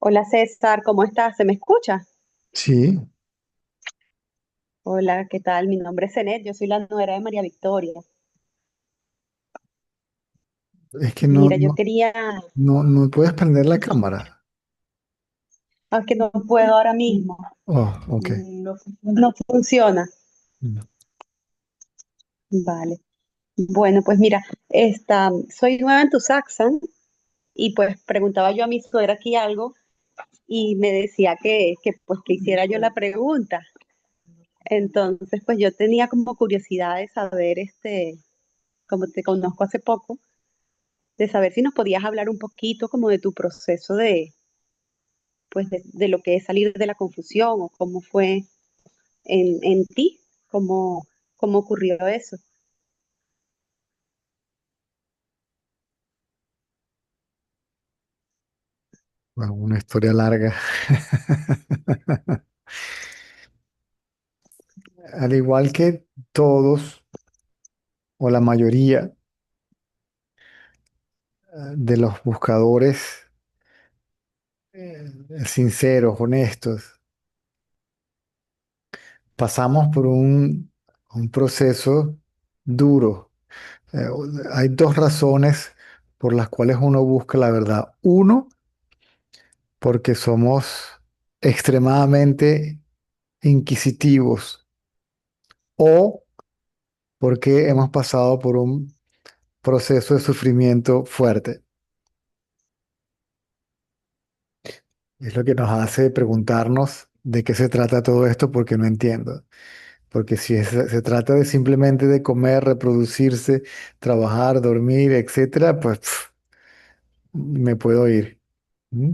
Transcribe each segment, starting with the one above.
Hola César, ¿cómo estás? ¿Se me escucha? Sí, Hola, ¿qué tal? Mi nombre es Zenet, yo soy la nuera de María Victoria. es que Mira, yo quería, no puedes prender la cámara. aunque no puedo ahora mismo, Oh, ok. no funciona. Mm. Vale. Bueno, pues mira, soy nueva en Tusaxan y pues preguntaba yo a mi suegra aquí algo y me decía que hiciera yo la pregunta. Entonces, pues yo tenía como curiosidad de saber, como te conozco hace poco, de saber si nos podías hablar un poquito como de tu proceso de lo que es salir de la confusión o cómo fue en ti, cómo ocurrió eso. Bueno, una historia larga. Al igual que todos o la mayoría de los buscadores sinceros, honestos, pasamos por un proceso duro. Eh, Hay dos razones por las cuales uno busca la verdad. Uno, porque somos extremadamente inquisitivos o porque hemos pasado por un proceso de sufrimiento fuerte. Es lo que nos hace preguntarnos de qué se trata todo esto porque no entiendo. Porque si se trata de simplemente de comer, reproducirse, trabajar, dormir, etcétera, pues me puedo ir. ¿Mm?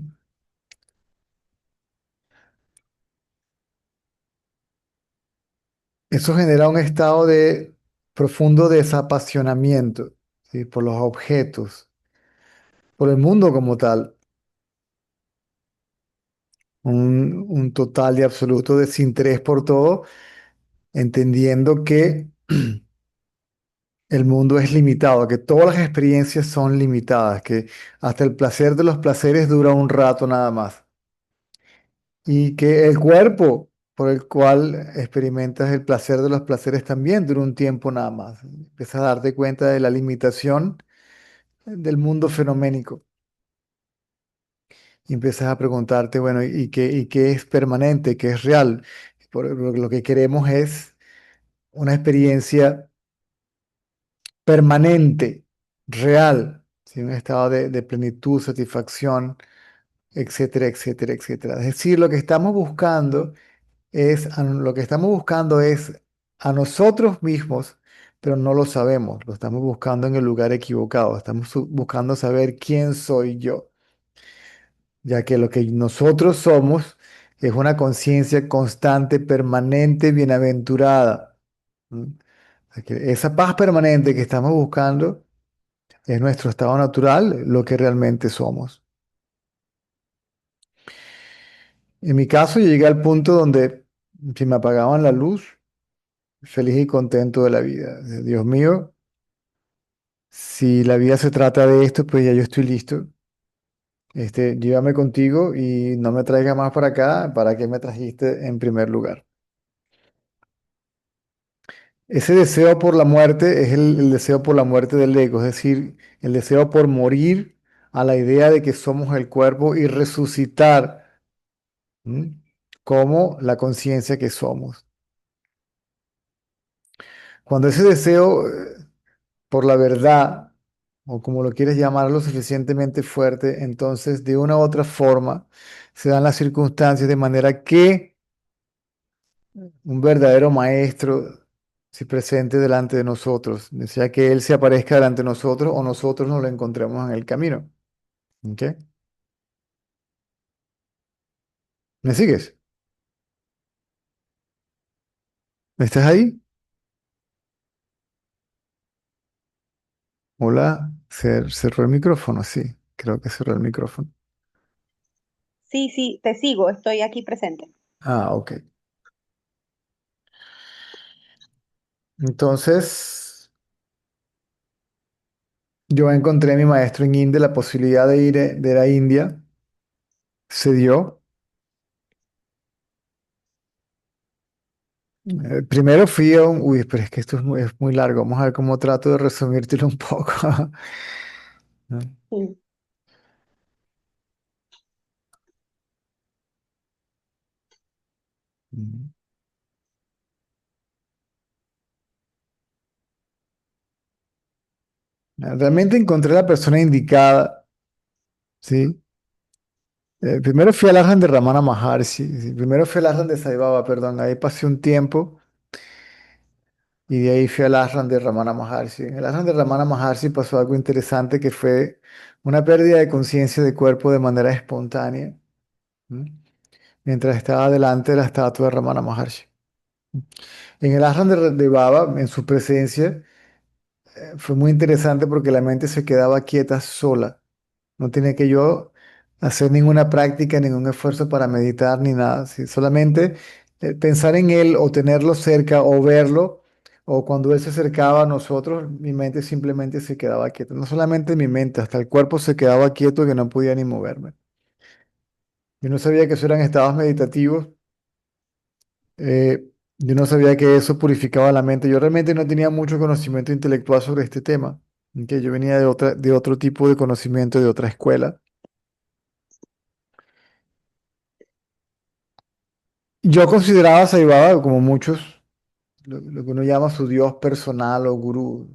Eso genera un estado de profundo desapasionamiento, ¿sí? Por los objetos, por el mundo como tal. Un total y absoluto desinterés por todo, entendiendo que el mundo es limitado, que todas las experiencias son limitadas, que hasta el placer de los placeres dura un rato nada más. Y que el cuerpo por el cual experimentas el placer de los placeres también dura un tiempo nada más. Empiezas a darte cuenta de la limitación del mundo fenoménico y empiezas a preguntarte, bueno, y qué es permanente, qué es real? Lo que queremos es una experiencia permanente, real, ¿sí? Un estado de plenitud, satisfacción, etcétera, etcétera, etcétera. Es decir, lo que estamos buscando es a nosotros mismos, pero no lo sabemos. Lo estamos buscando en el lugar equivocado. Estamos buscando saber quién soy yo, ya que lo que nosotros somos es una conciencia constante, permanente, bienaventurada. ¿Mm? O sea, que esa paz permanente que estamos buscando es nuestro estado natural, lo que realmente somos. En mi caso, llegué al punto donde si me apagaban la luz, feliz y contento de la vida. Dios mío, si la vida se trata de esto, pues ya yo estoy listo. Llévame contigo y no me traigas más para acá. ¿Para qué me trajiste en primer lugar? Ese deseo por la muerte es el deseo por la muerte del ego, es decir, el deseo por morir a la idea de que somos el cuerpo y resucitar, ¿m? Como la conciencia que somos. Cuando ese deseo por la verdad, o como lo quieres llamar, lo suficientemente fuerte, entonces de una u otra forma se dan las circunstancias de manera que un verdadero maestro se presente delante de nosotros, sea que Él se aparezca delante de nosotros o nosotros nos lo encontremos en el camino. ¿Ok? ¿Me sigues? ¿Estás ahí? Hola, cerró el micrófono, sí, creo que cerró el micrófono. Sí, sí, te sigo, estoy aquí presente. Ah, ok. Entonces, yo encontré a mi maestro en India la posibilidad de ir a India se dio. Primero fui a un... Uy, pero es que esto es muy largo. Vamos a ver cómo trato de resumírtelo un poco. ¿No? Mm. Mm. Realmente encontré la persona indicada, ¿sí? Primero fui al Ashram de Ramana Maharshi, sí. Primero fui al Ashram de Sai Baba, perdón. Ahí pasé un tiempo y de ahí fui al Ashram de Ramana Maharshi. En el Ashram de Ramana Maharshi pasó algo interesante que fue una pérdida de conciencia de cuerpo de manera espontánea, ¿m? Mientras estaba delante de la estatua de Ramana Maharshi. En el ashram de Baba, en su presencia, fue muy interesante porque la mente se quedaba quieta sola. No tenía que yo hacer ninguna práctica, ningún esfuerzo para meditar ni nada. ¿Sí? Solamente pensar en él o tenerlo cerca o verlo, o cuando él se acercaba a nosotros, mi mente simplemente se quedaba quieta. No solamente mi mente, hasta el cuerpo se quedaba quieto que no podía ni moverme. Yo no sabía que eso eran estados meditativos. Yo no sabía que eso purificaba la mente. Yo realmente no tenía mucho conocimiento intelectual sobre este tema, que yo venía de otro tipo de conocimiento, de otra escuela. Yo consideraba a Sai Baba como muchos, lo que uno llama su Dios personal o gurú,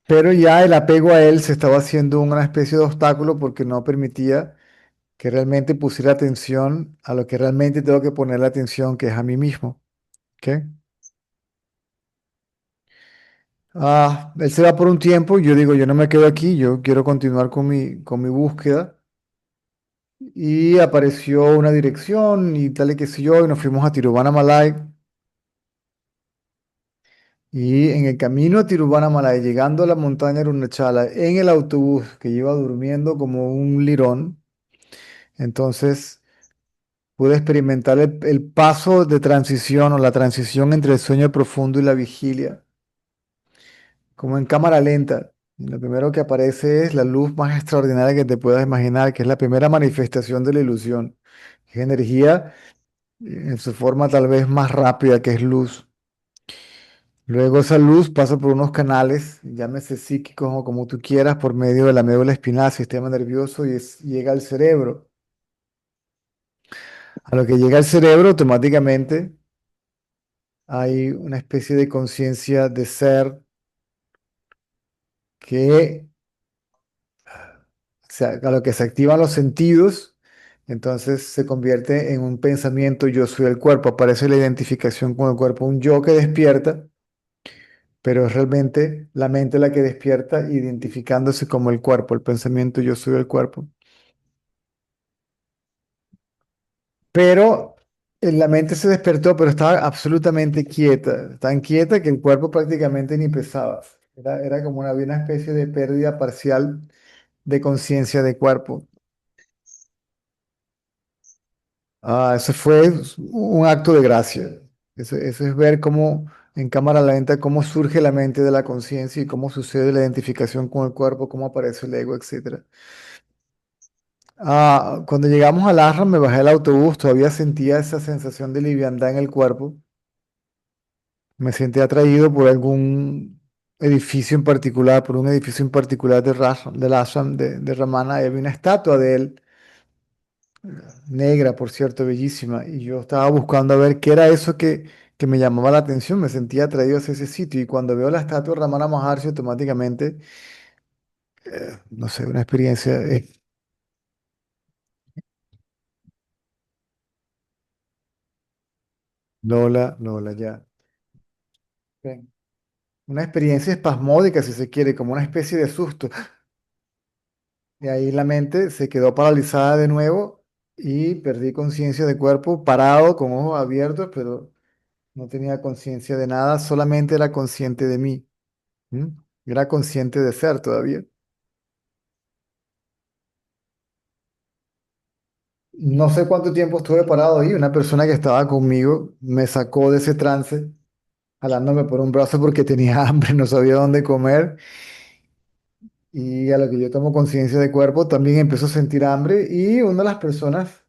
pero ya el apego a él se estaba haciendo una especie de obstáculo porque no permitía que realmente pusiera atención a lo que realmente tengo que poner la atención, que es a mí mismo. ¿Ok? Él se va por un tiempo, yo digo, yo no me quedo aquí, yo quiero continuar con mi búsqueda. Y apareció una dirección y tal y qué sé yo, y nos fuimos a Tiruvannamalai. Y en el camino a Tiruvannamalai, llegando a la montaña Arunachala, en el autobús que iba durmiendo como un lirón, entonces pude experimentar el paso de transición o la transición entre el sueño profundo y la vigilia, como en cámara lenta. Y lo primero que aparece es la luz más extraordinaria que te puedas imaginar, que es la primera manifestación de la ilusión. Es energía en su forma tal vez más rápida, que es luz. Luego esa luz pasa por unos canales, llámese psíquicos o como tú quieras, por medio de la médula espinal, sistema nervioso, y llega al cerebro. A lo que llega al cerebro, automáticamente hay una especie de conciencia de ser que a lo que se activan los sentidos, entonces se convierte en un pensamiento yo soy el cuerpo, aparece la identificación con el cuerpo, un yo que despierta, pero es realmente la mente la que despierta identificándose como el cuerpo, el pensamiento yo soy el cuerpo. Pero la mente se despertó, pero estaba absolutamente quieta, tan quieta que el cuerpo prácticamente ni pesaba. Era como había una especie de pérdida parcial de conciencia de cuerpo. Eso fue un acto de gracia. Eso es ver cómo en cámara lenta, cómo surge la mente de la conciencia y cómo sucede la identificación con el cuerpo, cómo aparece el ego, etcétera. Cuando llegamos al Ashram, me bajé del autobús, todavía sentía esa sensación de liviandad en el cuerpo. Me sentí atraído por algún edificio en particular, por un edificio en particular del Ashram de Ramana. Y había una estatua de él, negra, por cierto, bellísima. Y yo estaba buscando a ver qué era eso que me llamaba la atención. Me sentía atraído hacia ese sitio. Y cuando veo la estatua de Ramana Maharshi, automáticamente, no sé, una experiencia. Lola, Lola, ya. Ven. Una experiencia espasmódica, si se quiere, como una especie de susto. Y ahí la mente se quedó paralizada de nuevo y perdí conciencia de cuerpo, parado, con ojos abiertos, pero no tenía conciencia de nada, solamente era consciente de mí. ¿M? Era consciente de ser todavía. No sé cuánto tiempo estuve parado ahí. Una persona que estaba conmigo me sacó de ese trance, jalándome por un brazo porque tenía hambre, no sabía dónde comer. y a lo que yo tomo conciencia de cuerpo, también empiezo a sentir hambre y una de las personas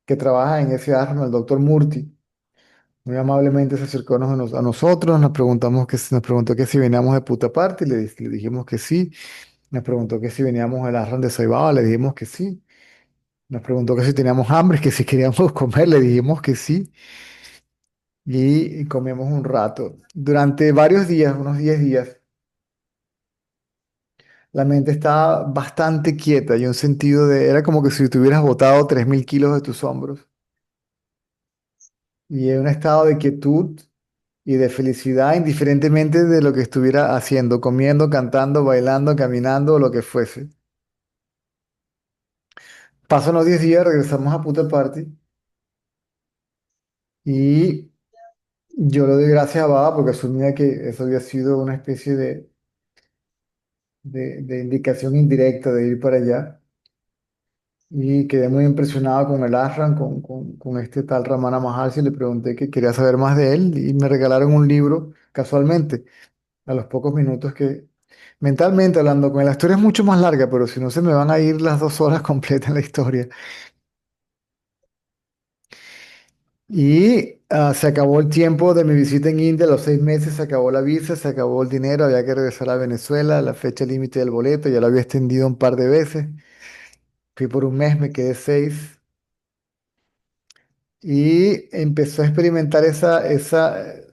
que trabaja en ese ashram, el doctor Murthy, muy amablemente se acercó a nosotros, nos preguntó que si veníamos de Puttaparthi, le dijimos que sí, nos preguntó que si veníamos del ashram de Sai Baba, le dijimos que sí, nos preguntó que si teníamos hambre, que si queríamos comer, le dijimos que sí, y comimos un rato. Durante varios días, unos 10 días, la mente estaba bastante quieta y un sentido era como que si tuvieras botado 3.000 kilos de tus hombros. Y en un estado de quietud y de felicidad, indiferentemente de lo que estuviera haciendo, comiendo, cantando, bailando, caminando o lo que fuese. Pasan los 10 días, regresamos a Puta Party y yo le doy gracias a Baba porque asumía que eso había sido una especie de indicación indirecta de ir para allá. Y quedé muy impresionado con el ashram, con este tal Ramana Maharshi. Le pregunté que quería saber más de él y me regalaron un libro casualmente, a los pocos minutos que, mentalmente hablando con él, la historia es mucho más larga, pero si no se me van a ir las 2 horas completas en la historia. Y se acabó el tiempo de mi visita en India, a los 6 meses se acabó la visa, se acabó el dinero, había que regresar a Venezuela, la fecha límite del boleto, ya lo había extendido un par de veces. Fui por un mes, me quedé 6. Y empezó a experimentar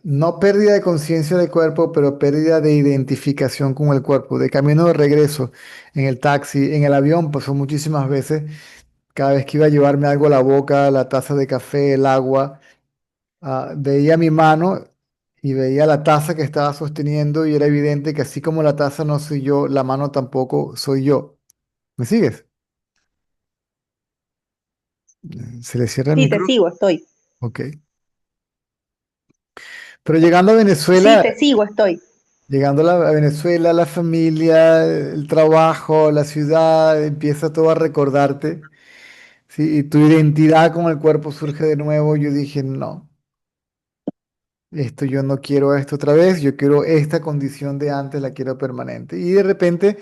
no pérdida de conciencia del cuerpo, pero pérdida de identificación con el cuerpo. De camino de regreso, en el taxi, en el avión, pasó muchísimas veces. Cada vez que iba a llevarme algo a la boca, la taza de café, el agua, veía mi mano y veía la taza que estaba sosteniendo y era evidente que así como la taza no soy yo, la mano tampoco soy yo. ¿Me sigues? Se le cierra el Sí, te micrófono. sigo, estoy. Ok. Pero llegando a Sí, Venezuela, te sigo, estoy. llegando a Venezuela, la familia, el trabajo, la ciudad, empieza todo a recordarte, ¿sí? Y tu identidad con el cuerpo surge de nuevo. Yo dije, no, esto yo no quiero esto otra vez, yo quiero esta condición de antes, la quiero permanente. Y de repente,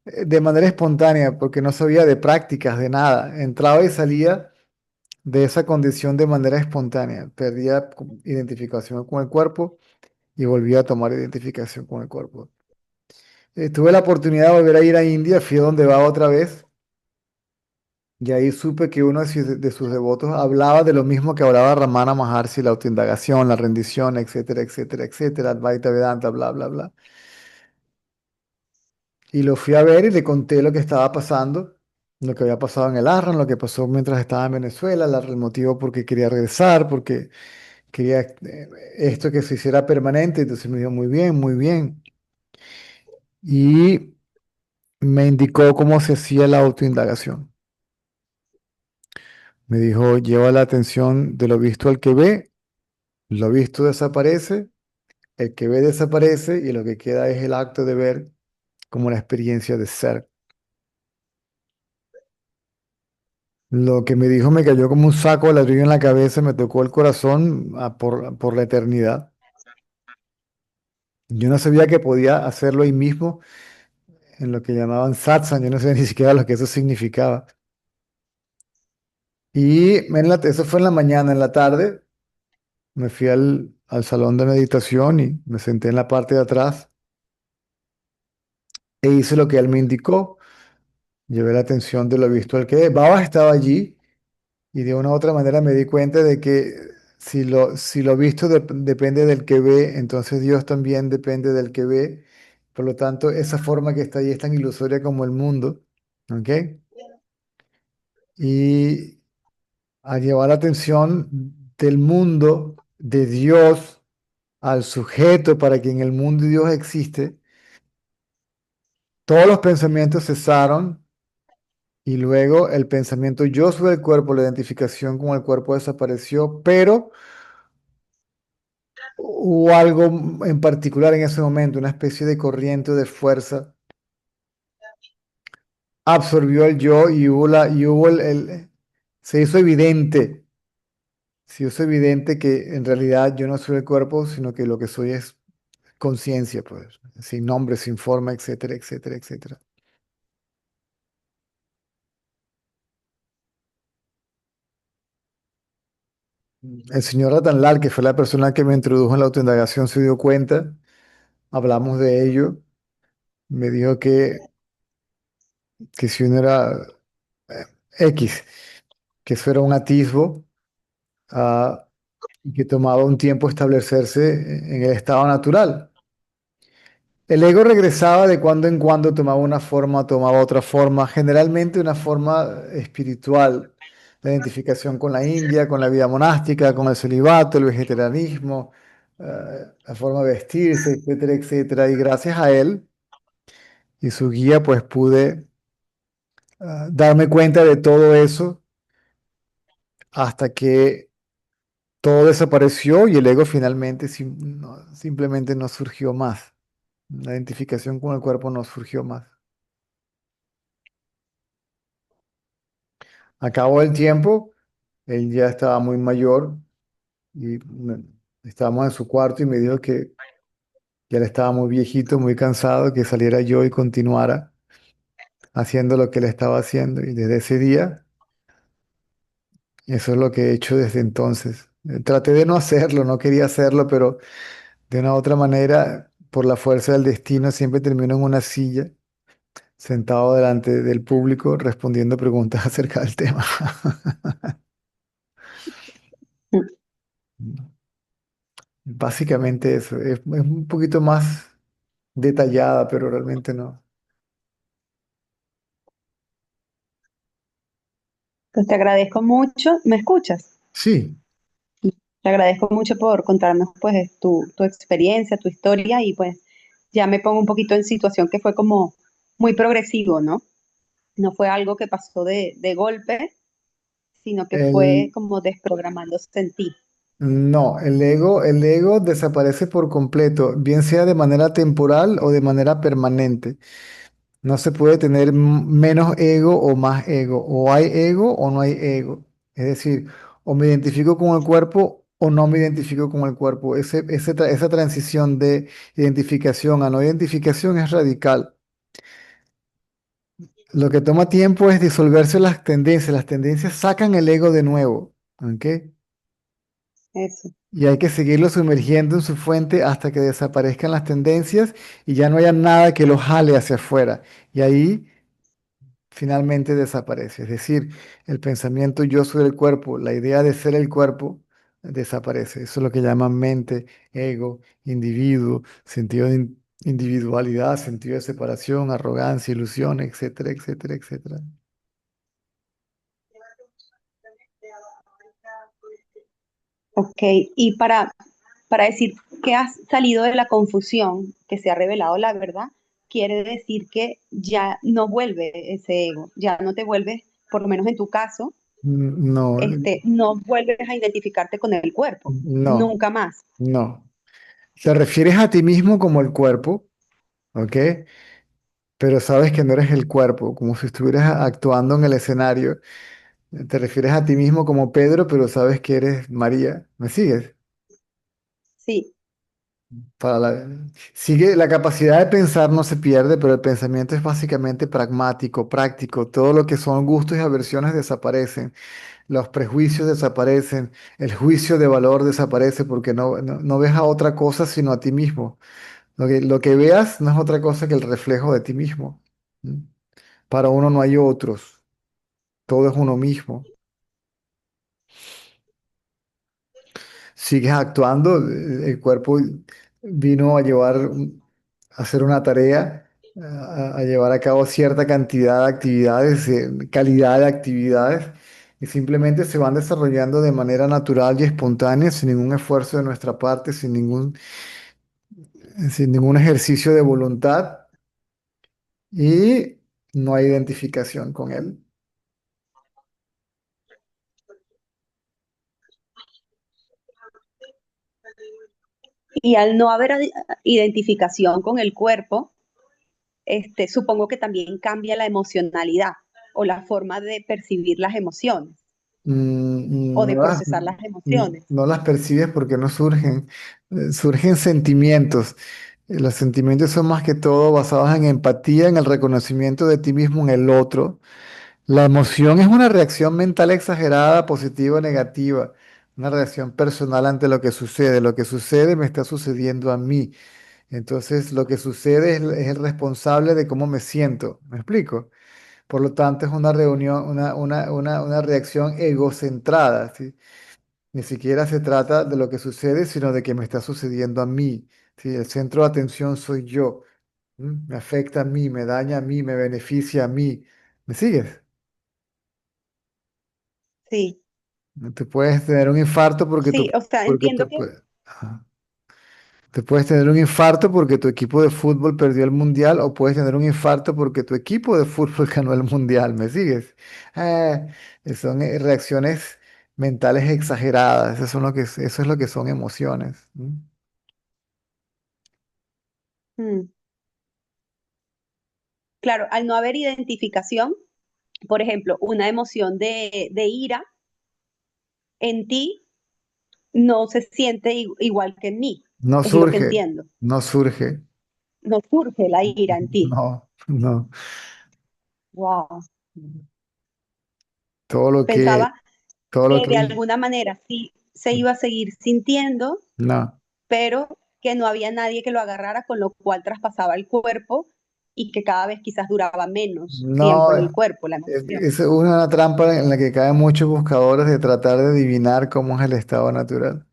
de manera espontánea, porque no sabía de prácticas, de nada, entraba y salía de esa condición de manera espontánea. Perdía identificación con el cuerpo y volvía a tomar identificación con el cuerpo. Tuve la oportunidad de volver a ir a India, fui a donde va otra vez, y ahí supe que uno de sus devotos hablaba de lo mismo que hablaba Ramana Maharshi, la autoindagación, la rendición, etcétera, etcétera, etcétera, Advaita Vedanta, bla, bla, bla. Y lo fui a ver y le conté lo que estaba pasando, lo que había pasado en el Arran, lo que pasó mientras estaba en Venezuela, el motivo por qué quería regresar, porque quería esto que se hiciera permanente. Entonces me dijo, muy bien, muy bien. Y me indicó cómo se hacía la autoindagación. Me dijo, lleva la atención de lo visto al que ve, lo visto desaparece, el que ve desaparece y lo que queda es el acto de ver como la experiencia de ser. Lo que me dijo me cayó como un saco de ladrillo en la cabeza, me tocó el corazón por la eternidad. Yo no sabía que podía hacerlo ahí mismo en lo que llamaban satsang, yo no sabía ni siquiera lo que eso significaba. Y eso fue en la mañana, en la tarde me fui al salón de meditación y me senté en la parte de atrás e hice lo que él me indicó. Llevé la atención de lo visto al que Baba estaba allí y de una u otra manera me di cuenta de que si lo visto depende del que ve, entonces Dios también depende del que ve. Por lo tanto, esa forma que está allí es tan ilusoria como el mundo. ¿Ok? Y al llevar la atención del mundo, de Dios, al sujeto para quien el mundo y Dios existe, todos los pensamientos cesaron. Y luego el pensamiento yo soy el cuerpo, la identificación con el cuerpo desapareció, pero hubo algo en particular en ese momento, una especie de corriente de fuerza, absorbió el yo se hizo evidente, se hizo evidente que en realidad yo no soy el cuerpo, sino que lo que soy es conciencia, pues, sin nombre, sin forma, etcétera, etcétera, etcétera. El señor Atanlal, que fue la persona que me introdujo en la autoindagación, se dio cuenta, hablamos de ello, me dijo que si uno era eh, X, que eso era un atisbo, ah, y que tomaba un tiempo establecerse en el estado natural. El ego regresaba de cuando en cuando, tomaba una forma, tomaba otra forma, generalmente una forma espiritual, la identificación con la India, con la vida monástica, con el celibato, el vegetarianismo, la forma de vestirse, etcétera, etcétera. Y gracias a él y su guía, pues pude darme cuenta de todo eso hasta que todo desapareció y el ego finalmente simplemente no surgió más. La identificación con el cuerpo no surgió más. Acabó el tiempo, él ya estaba muy mayor y estábamos en su cuarto y me dijo que ya él estaba muy viejito, muy cansado, que saliera yo y continuara haciendo lo que él estaba haciendo. Y desde ese día, eso es lo que he hecho desde entonces. Traté de no hacerlo, no quería hacerlo, pero de una u otra manera, por la fuerza del destino, siempre termino en una silla, sentado delante del público, respondiendo preguntas acerca del tema. Básicamente eso, es un poquito más detallada, pero realmente no. Pues te agradezco mucho. ¿Me escuchas? Sí, Te agradezco mucho por contarnos pues tu experiencia, tu historia y pues ya me pongo un poquito en situación que fue como muy progresivo, ¿no? No fue algo que pasó de golpe, sino que fue el, como desprogramándose en ti. no, el ego desaparece por completo, bien sea de manera temporal o de manera permanente. No se puede tener menos ego o más ego, o hay ego o no hay ego. Es decir, o me identifico con el cuerpo o no me identifico con el cuerpo. Esa transición de identificación a no identificación es radical. Lo que toma tiempo es disolverse las tendencias. Las tendencias sacan el ego de nuevo, ¿ok? Eso. Y hay que seguirlo sumergiendo en su fuente hasta que desaparezcan las tendencias y ya no haya nada que lo jale hacia afuera. Y ahí finalmente desaparece. Es decir, el pensamiento yo soy el cuerpo, la idea de ser el cuerpo desaparece. Eso es lo que llaman mente, ego, individuo, sentido de individualidad, sentido de separación, arrogancia, ilusión, etcétera, etcétera, etcétera. Ok, y para decir que has salido de la confusión, que se ha revelado la verdad, quiere decir que ya no vuelve ese ego, ya no te vuelves, por lo menos en tu caso, No, no vuelves a identificarte con el cuerpo, no, nunca más. no. Te refieres a ti mismo como el cuerpo, ¿ok? Pero sabes que no eres el cuerpo, como si estuvieras actuando en el escenario. Te refieres a ti mismo como Pedro, pero sabes que eres María. ¿Me sigues? Sí, Para sigue, la capacidad de pensar no se pierde, pero el pensamiento es básicamente pragmático, práctico. Todo lo que son gustos y aversiones desaparecen. Los prejuicios desaparecen. El juicio de valor desaparece porque no ves a otra cosa sino a ti mismo. Lo que veas no es otra cosa que el reflejo de ti mismo. ¿Mm? Para uno no hay otros, todo es uno mismo. Sigues actuando, el cuerpo vino a a hacer una tarea, a llevar a cabo cierta cantidad de actividades, calidad de actividades, y simplemente se van desarrollando de manera natural y espontánea, sin ningún esfuerzo de nuestra parte, sin ningún ejercicio de voluntad, y no hay identificación con él. y al no haber identificación con el cuerpo, supongo que también cambia la emocionalidad o la forma de percibir las emociones o No de las, procesar las emociones. no las percibes porque no surgen, surgen sentimientos. Los sentimientos son más que todo basados en empatía, en el reconocimiento de ti mismo en el otro. La emoción es una reacción mental exagerada, positiva o negativa, una reacción personal ante lo que sucede. Lo que sucede me está sucediendo a mí. Entonces, lo que sucede es el responsable de cómo me siento. ¿Me explico? Por lo tanto, es una reunión, una reacción egocentrada, ¿sí? Ni siquiera se trata de lo que sucede, sino de que me está sucediendo a mí. ¿Sí? El centro de atención soy yo. Me afecta a mí, me daña a mí, me beneficia a mí. ¿Me sigues? Sí, Te puedes tener un infarto sí, o sea, porque entiendo que ajá. Te puedes tener un infarto porque tu equipo de fútbol perdió el mundial o puedes tener un infarto porque tu equipo de fútbol ganó el mundial. ¿Me sigues? Eh, son reacciones mentales exageradas. Eso es lo que son emociones. mm, claro, al no haber identificación, por ejemplo, una emoción de ira en ti no se siente igual que en mí, No es lo que surge, entiendo. no surge. No surge la ira en ti. No, no. Wow. Todo lo que, Pensaba todo lo que de que, alguna manera sí se iba a seguir sintiendo, no. pero que no había nadie que lo agarrara, con lo cual traspasaba el cuerpo y que cada vez quizás duraba menos tiempo No, en el cuerpo, la emoción. es una trampa en la que caen muchos buscadores de tratar de adivinar cómo es el estado natural.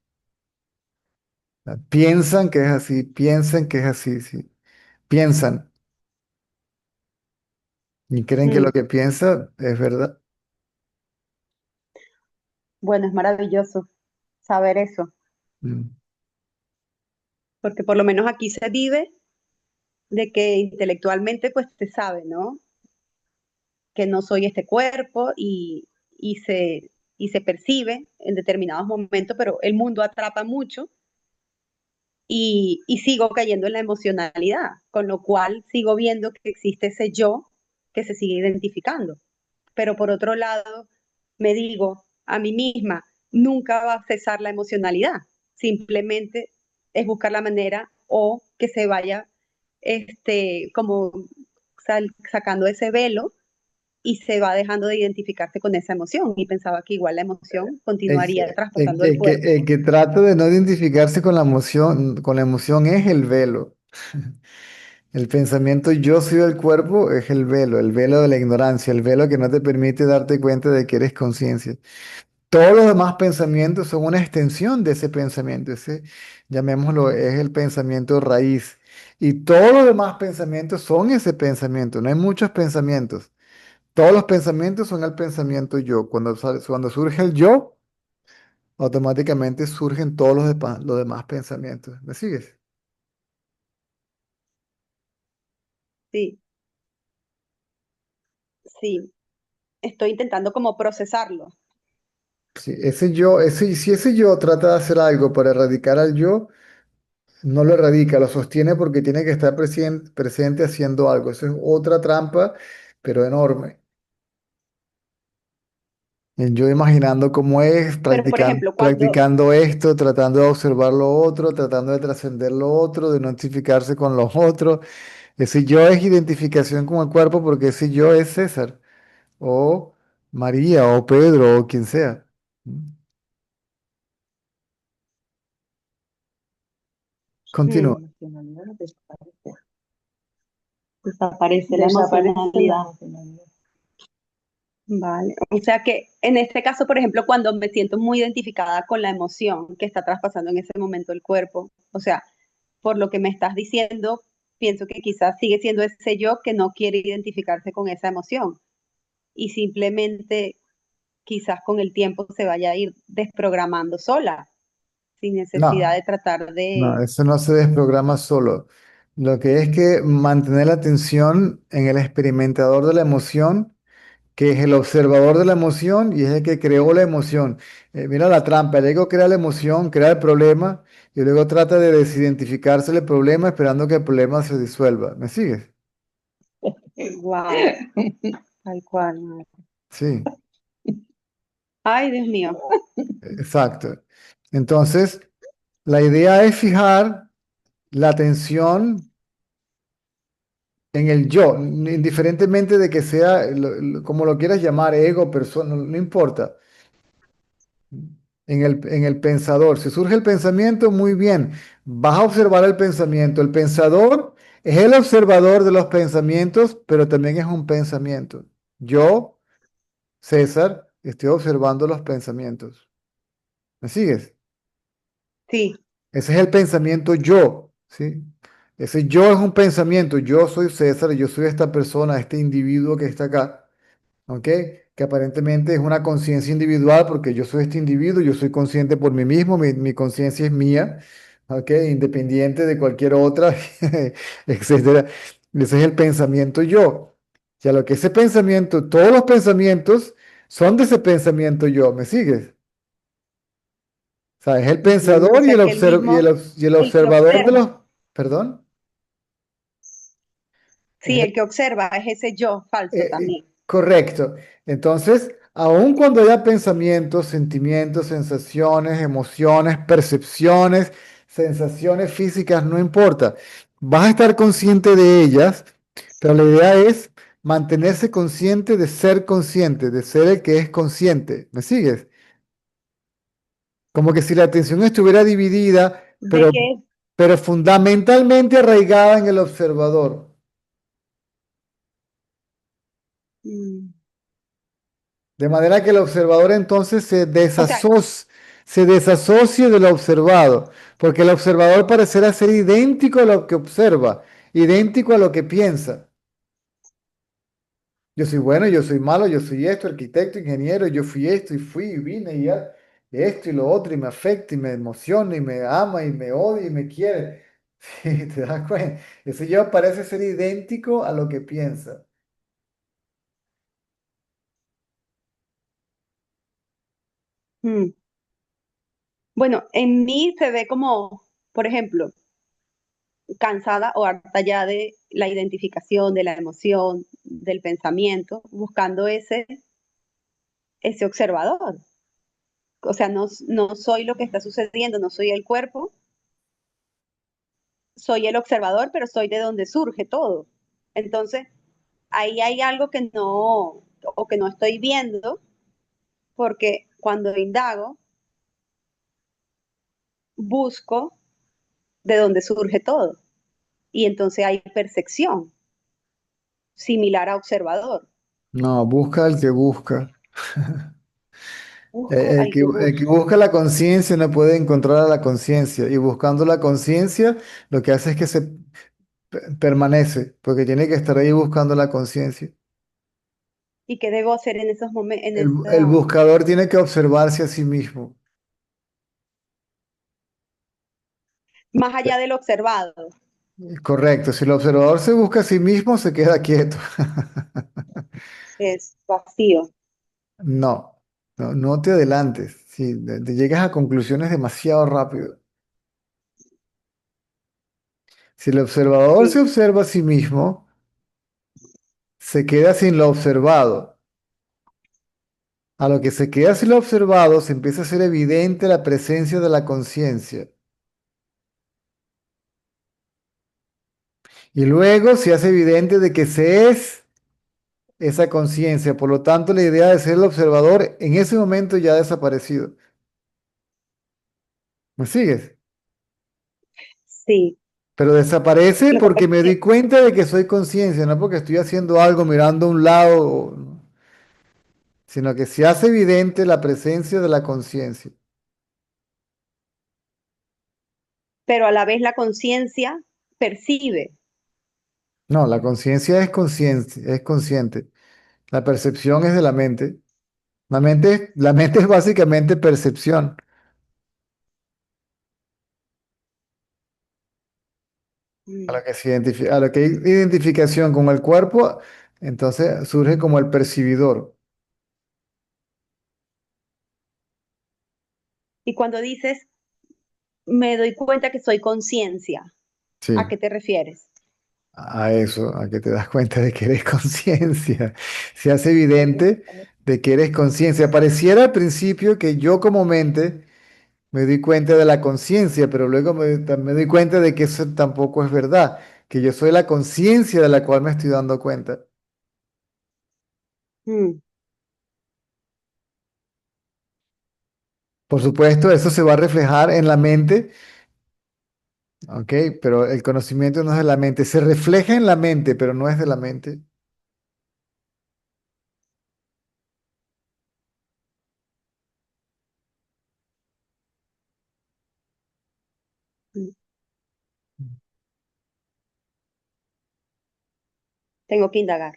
Piensan que es así, piensan que es así, sí. Piensan y creen que lo Mm. que piensa es verdad. Bueno, es maravilloso saber eso, Mm. porque por lo menos aquí se vive de que intelectualmente pues se sabe, ¿no? Que no soy este cuerpo y y se percibe en determinados momentos, pero el mundo atrapa mucho y sigo cayendo en la emocionalidad, con lo cual sigo viendo que existe ese yo que se sigue identificando. Pero por otro lado, me digo a mí misma, nunca va a cesar la emocionalidad, simplemente es buscar la manera o que se vaya como sacando ese velo y se va dejando de identificarse con esa emoción. Y pensaba que igual la emoción continuaría traspasando el El cuerpo. que trata de no identificarse con la emoción es el velo. El pensamiento yo soy el cuerpo es el velo de la ignorancia, el velo que no te permite darte cuenta de que eres conciencia. Todos los demás pensamientos son una extensión de ese pensamiento. Ese, llamémoslo, es el pensamiento raíz. Y todos los demás pensamientos son ese pensamiento. No hay muchos pensamientos. Todos los pensamientos son el pensamiento yo. Cuando surge el yo, automáticamente surgen todos los demás pensamientos. ¿Me sigues? Sí, sí, estoy intentando como procesarlo. Sí, si ese yo trata de hacer algo para erradicar al yo, no lo erradica, lo sostiene porque tiene que estar presente haciendo algo. Eso es otra trampa, pero enorme. El yo imaginando cómo es, Pero, por ejemplo, cuando, practicando esto, tratando de observar lo otro, tratando de trascender lo otro, de no identificarse con los otros. Ese yo es identificación con el cuerpo porque ese yo es César, o María, o Pedro, o quien sea. Continúa. hmm, desaparece la emocionalidad. Vale. O sea que en este caso, por ejemplo, cuando me siento muy identificada con la emoción que está traspasando en ese momento el cuerpo, o sea, por lo que me estás diciendo, pienso que quizás sigue siendo ese yo que no quiere identificarse con esa emoción y simplemente quizás con el tiempo se vaya a ir desprogramando sola, sin necesidad No, de tratar no, de... eso no se desprograma solo. Lo que es que mantener la atención en el experimentador de la emoción, que es el observador de la emoción y es el que creó la emoción. Mira la trampa, el ego crea la emoción, crea el problema y luego trata de desidentificarse del problema esperando que el problema se disuelva. ¿Me sigues? Wow, tal cual. Sí, Ay, Dios mío. exacto. Entonces, la idea es fijar. la atención en el yo, indiferentemente de que sea, como lo quieras llamar, ego, persona, no importa, en el pensador. Si surge el pensamiento, muy bien, vas a observar el pensamiento. El pensador es el observador de los pensamientos, pero también es un pensamiento. Yo, César, estoy observando los pensamientos. ¿Me sigues? Sí. Ese es el pensamiento yo, ¿sí? Ese yo es un pensamiento. Yo soy César, yo soy esta persona, este individuo que está acá. ¿Ok? Que aparentemente es una conciencia individual porque yo soy este individuo, yo soy consciente por mí mismo, mi conciencia es mía, ¿ok? Independiente de cualquier otra, etcétera. Ese es el pensamiento yo. Ya lo que ese pensamiento, todos los pensamientos son de ese pensamiento yo, ¿me sigues? O sea, es el Ujú. O pensador y sea que el mismo, y el el que observador de los, observa, perdón. sí, el que observa es ese yo falso también. Correcto. Entonces, aun cuando haya pensamientos, sentimientos, sensaciones, emociones, percepciones, sensaciones físicas, no importa. Vas a estar consciente de ellas, pero la idea es mantenerse consciente de ser el que es consciente. ¿Me sigues? Como que si la atención estuviera dividida, De que, pero fundamentalmente arraigada en el observador. mm, De manera que el observador entonces o sea, se desasocie de lo observado, porque el observador parecerá ser idéntico a lo que observa, idéntico a lo que piensa. Yo soy bueno, yo soy malo, yo soy esto, arquitecto, ingeniero, yo fui esto y fui y vine y ya, esto y lo otro, y me afecta y me emociona y me ama y me odia y me quiere. Sí, ¿te das cuenta? Ese yo parece ser idéntico a lo que piensa. mm, bueno, en mí se ve como, por ejemplo, cansada o harta ya de la identificación, de la emoción, del pensamiento, buscando ese observador. O sea, no soy lo que está sucediendo, no soy el cuerpo, soy el observador, pero soy de donde surge todo. Entonces, ahí hay algo que no, o que no estoy viendo, porque cuando indago, busco de dónde surge todo. Y entonces hay percepción, similar a observador. No, busca el que busca. Busco al que El que busca. busca la conciencia no puede encontrar a la conciencia y buscando la conciencia lo que hace es que se permanece porque tiene que estar ahí buscando la conciencia. ¿Y qué debo hacer en esos momentos, en El esa, buscador tiene que observarse a sí mismo. más allá del observado? Correcto, si el observador se busca a sí mismo, se queda quieto. Es vacío. No, no te adelantes. Sí, te llegas a conclusiones demasiado rápido. Si el observador se Sí. observa a sí mismo, se queda sin lo observado. A lo que se queda sin lo observado, se empieza a hacer evidente la presencia de la conciencia. Y luego se hace evidente de que se es esa conciencia. Por lo tanto, la idea de ser el observador en ese momento ya ha desaparecido. ¿Me sigues? Sí. Pero desaparece Lo que porque pasa me es di que, cuenta de que soy conciencia, no porque estoy haciendo algo mirando a un lado, ¿no? Sino que se hace evidente la presencia de la conciencia. pero a la vez la conciencia percibe. No, la conciencia es consciente, es consciente. La percepción es de la mente. La mente es básicamente percepción. A Mm. lo que a lo que hay identificación con el cuerpo, entonces surge como el percibidor. Y cuando dices, me doy cuenta que soy conciencia, ¿a Sí, qué te refieres? a eso, a que te das cuenta de que eres conciencia. Se hace evidente de que eres conciencia. Pareciera al principio que yo como mente me di cuenta de la conciencia, pero luego me di cuenta de que eso tampoco es verdad, que yo soy la conciencia de la cual me estoy dando cuenta. Mm, Por supuesto, eso se va a reflejar en la mente, ¿ok? Pero el conocimiento no es de la mente, se refleja en la mente, pero no es de la mente. mm. Tengo que indagar.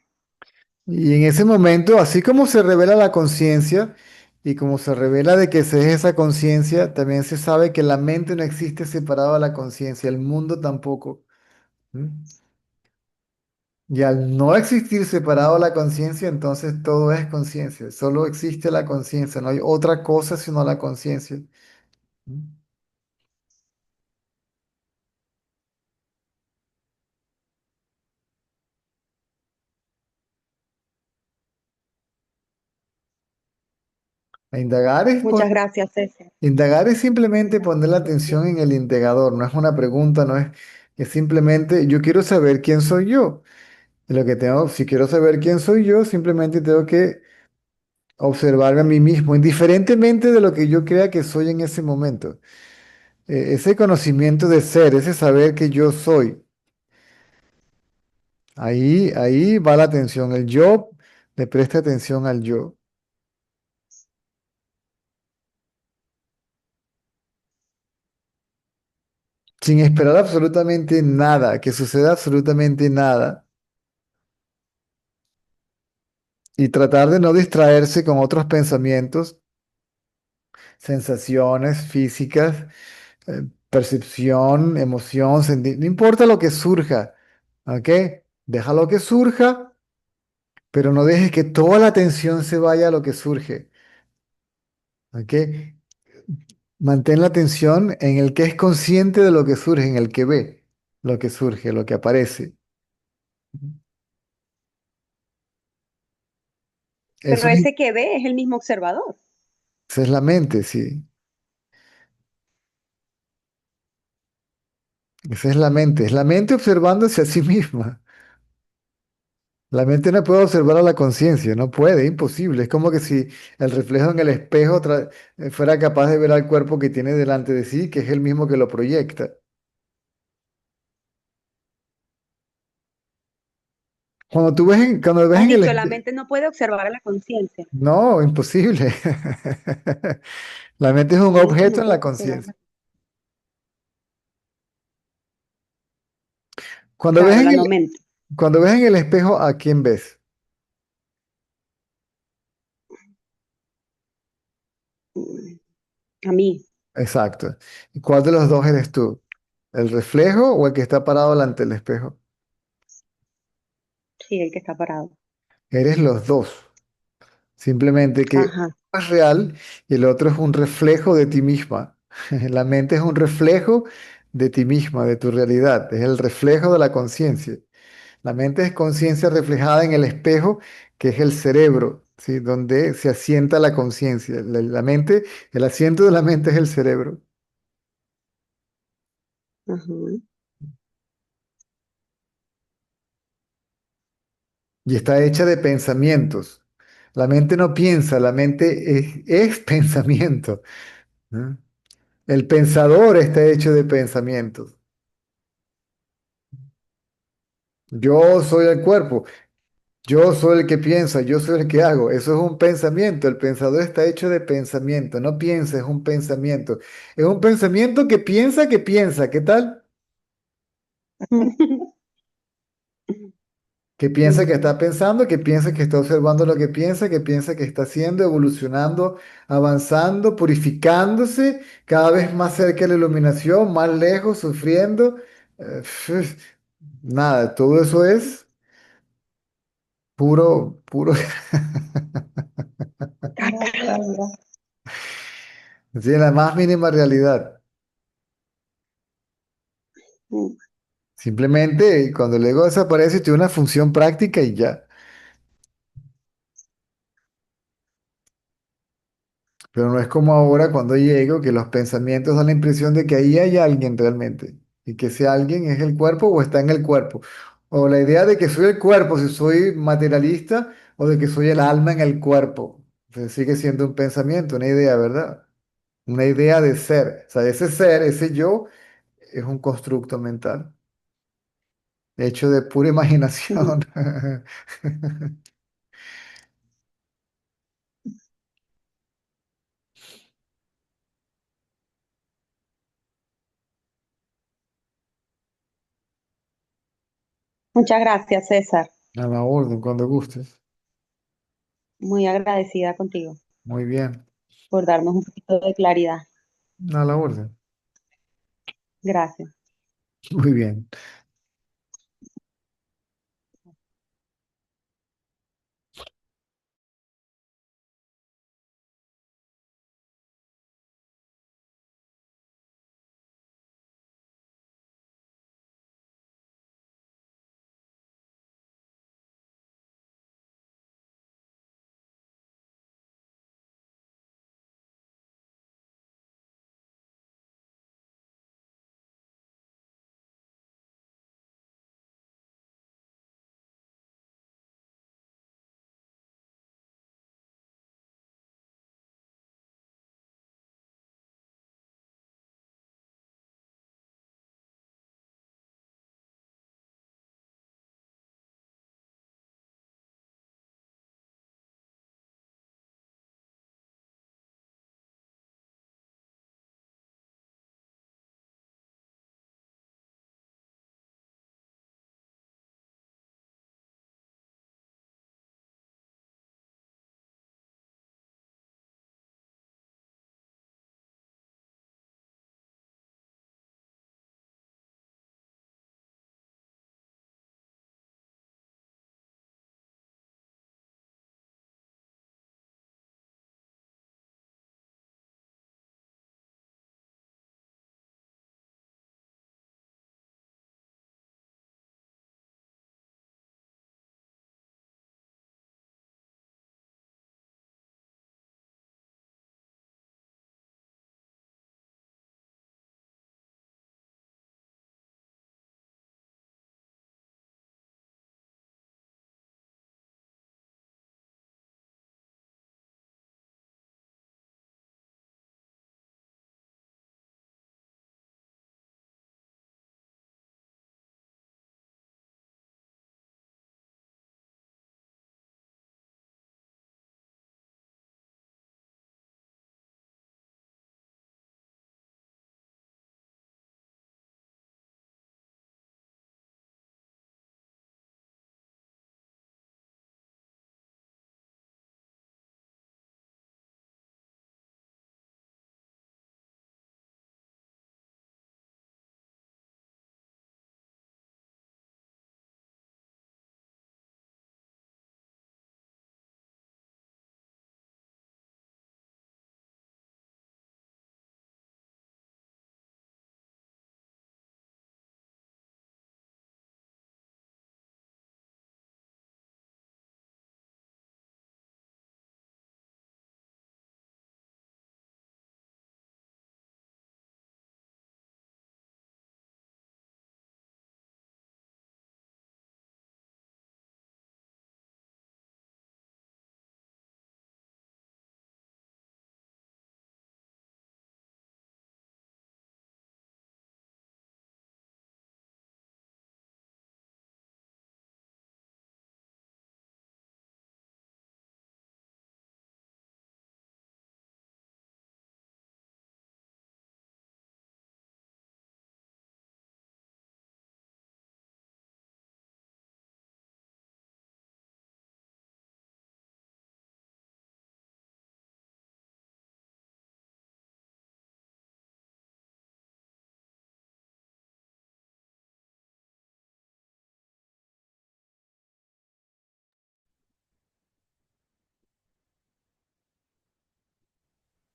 Y en ese momento, así como se revela la conciencia y como se revela de que se es esa conciencia, también se sabe que la mente no existe separada de la conciencia, el mundo tampoco. ¿Mm? Y al no existir separado la conciencia, entonces todo es conciencia, solo existe la conciencia, no hay otra cosa sino la conciencia. ¿Mm? A Indagar es, Muchas gracias, César. indagar es simplemente poner la atención en el integrador, no es una pregunta, no es simplemente yo quiero saber quién soy yo. Y lo que tengo, si quiero saber quién soy yo, simplemente tengo que observarme a mí mismo, indiferentemente de lo que yo crea que soy en ese momento. Ese conocimiento de ser, ese saber que yo soy, ahí va la atención. El yo le presta atención al yo, sin esperar absolutamente nada, que suceda absolutamente nada, y tratar de no distraerse con otros pensamientos, sensaciones físicas, percepción, emoción, no importa lo que surja, ¿ok? Deja lo que surja, pero no dejes que toda la atención se vaya a lo que surge, ¿ok? Mantén la atención en el que es consciente de lo que surge, en el que ve lo que surge, lo que aparece. Eso Pero es, ese que ve es el mismo observador. esa es la mente, sí. Esa es la mente observándose a sí misma. La mente no puede observar a la conciencia, no puede, imposible. Es como que si el reflejo en el espejo fuera capaz de ver al cuerpo que tiene delante de sí, que es el mismo que lo proyecta. Cuando ves Has en el dicho, la espejo, mente no puede observar a la conciencia. no, imposible. La mente es un objeto No en la puede observar. conciencia. Cuando ves Claro, en la el, no mente. cuando ves en el espejo, ¿a quién ves? Mm, A mí, Exacto. ¿Y cuál de los dos eres tú? ¿El reflejo o el que está parado delante del espejo? sí, el que está parado. Eres los dos. Simplemente que Ajá, uno es real y el otro es un reflejo de ti misma. La mente es un reflejo de ti misma, de tu realidad. Es el reflejo de la conciencia. La mente es conciencia reflejada en el espejo, que es el cerebro, ¿sí? Donde se asienta la conciencia. La mente, el asiento de la mente es el cerebro ajá. y está hecha de pensamientos. La mente no piensa, la mente es pensamiento, ¿no? El pensador está hecho de pensamientos. Yo soy el cuerpo, yo soy el que piensa, yo soy el que hago. Eso es un pensamiento. El pensador está hecho de pensamiento. No piensa, es un pensamiento. Es un pensamiento que piensa que piensa. ¿Qué tal? Que piensa que está pensando, que piensa que está observando lo que piensa que está haciendo, evolucionando, avanzando, purificándose, cada vez más cerca de la iluminación, más lejos, sufriendo. Eh, Nada, todo eso es puro, puro, sí, la más mínima realidad. Simplemente cuando el ego desaparece, tiene una función práctica y ya. Pero no es como ahora cuando llego, que los pensamientos dan la impresión de que ahí hay alguien realmente. Y que ese alguien es el cuerpo o está en el cuerpo. O la idea de que soy el cuerpo, si soy materialista, o de que soy el alma en el cuerpo. Entonces sigue siendo un pensamiento, una idea, ¿verdad? Una idea de ser. O sea, ese ser, ese yo, es un constructo mental, hecho de pura imaginación. Muchas gracias, César. A la orden, cuando gustes. Muy agradecida contigo Muy bien. por darnos un poquito de claridad. A la orden. Gracias. Muy bien.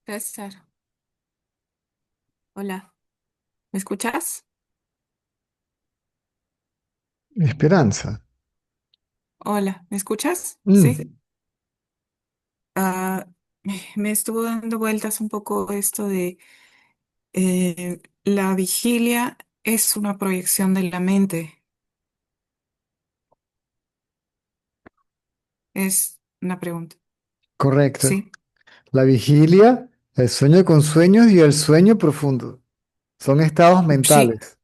César, hola, ¿me escuchas? Esperanza. Hola, ¿me escuchas? Sí. Mm, Ah, Me estuvo dando vueltas un poco esto de la vigilia es una proyección de la mente. Es una pregunta. Correcto. Sí. La vigilia, el sueño con sueños y el sueño profundo. Son estados Sí. mentales.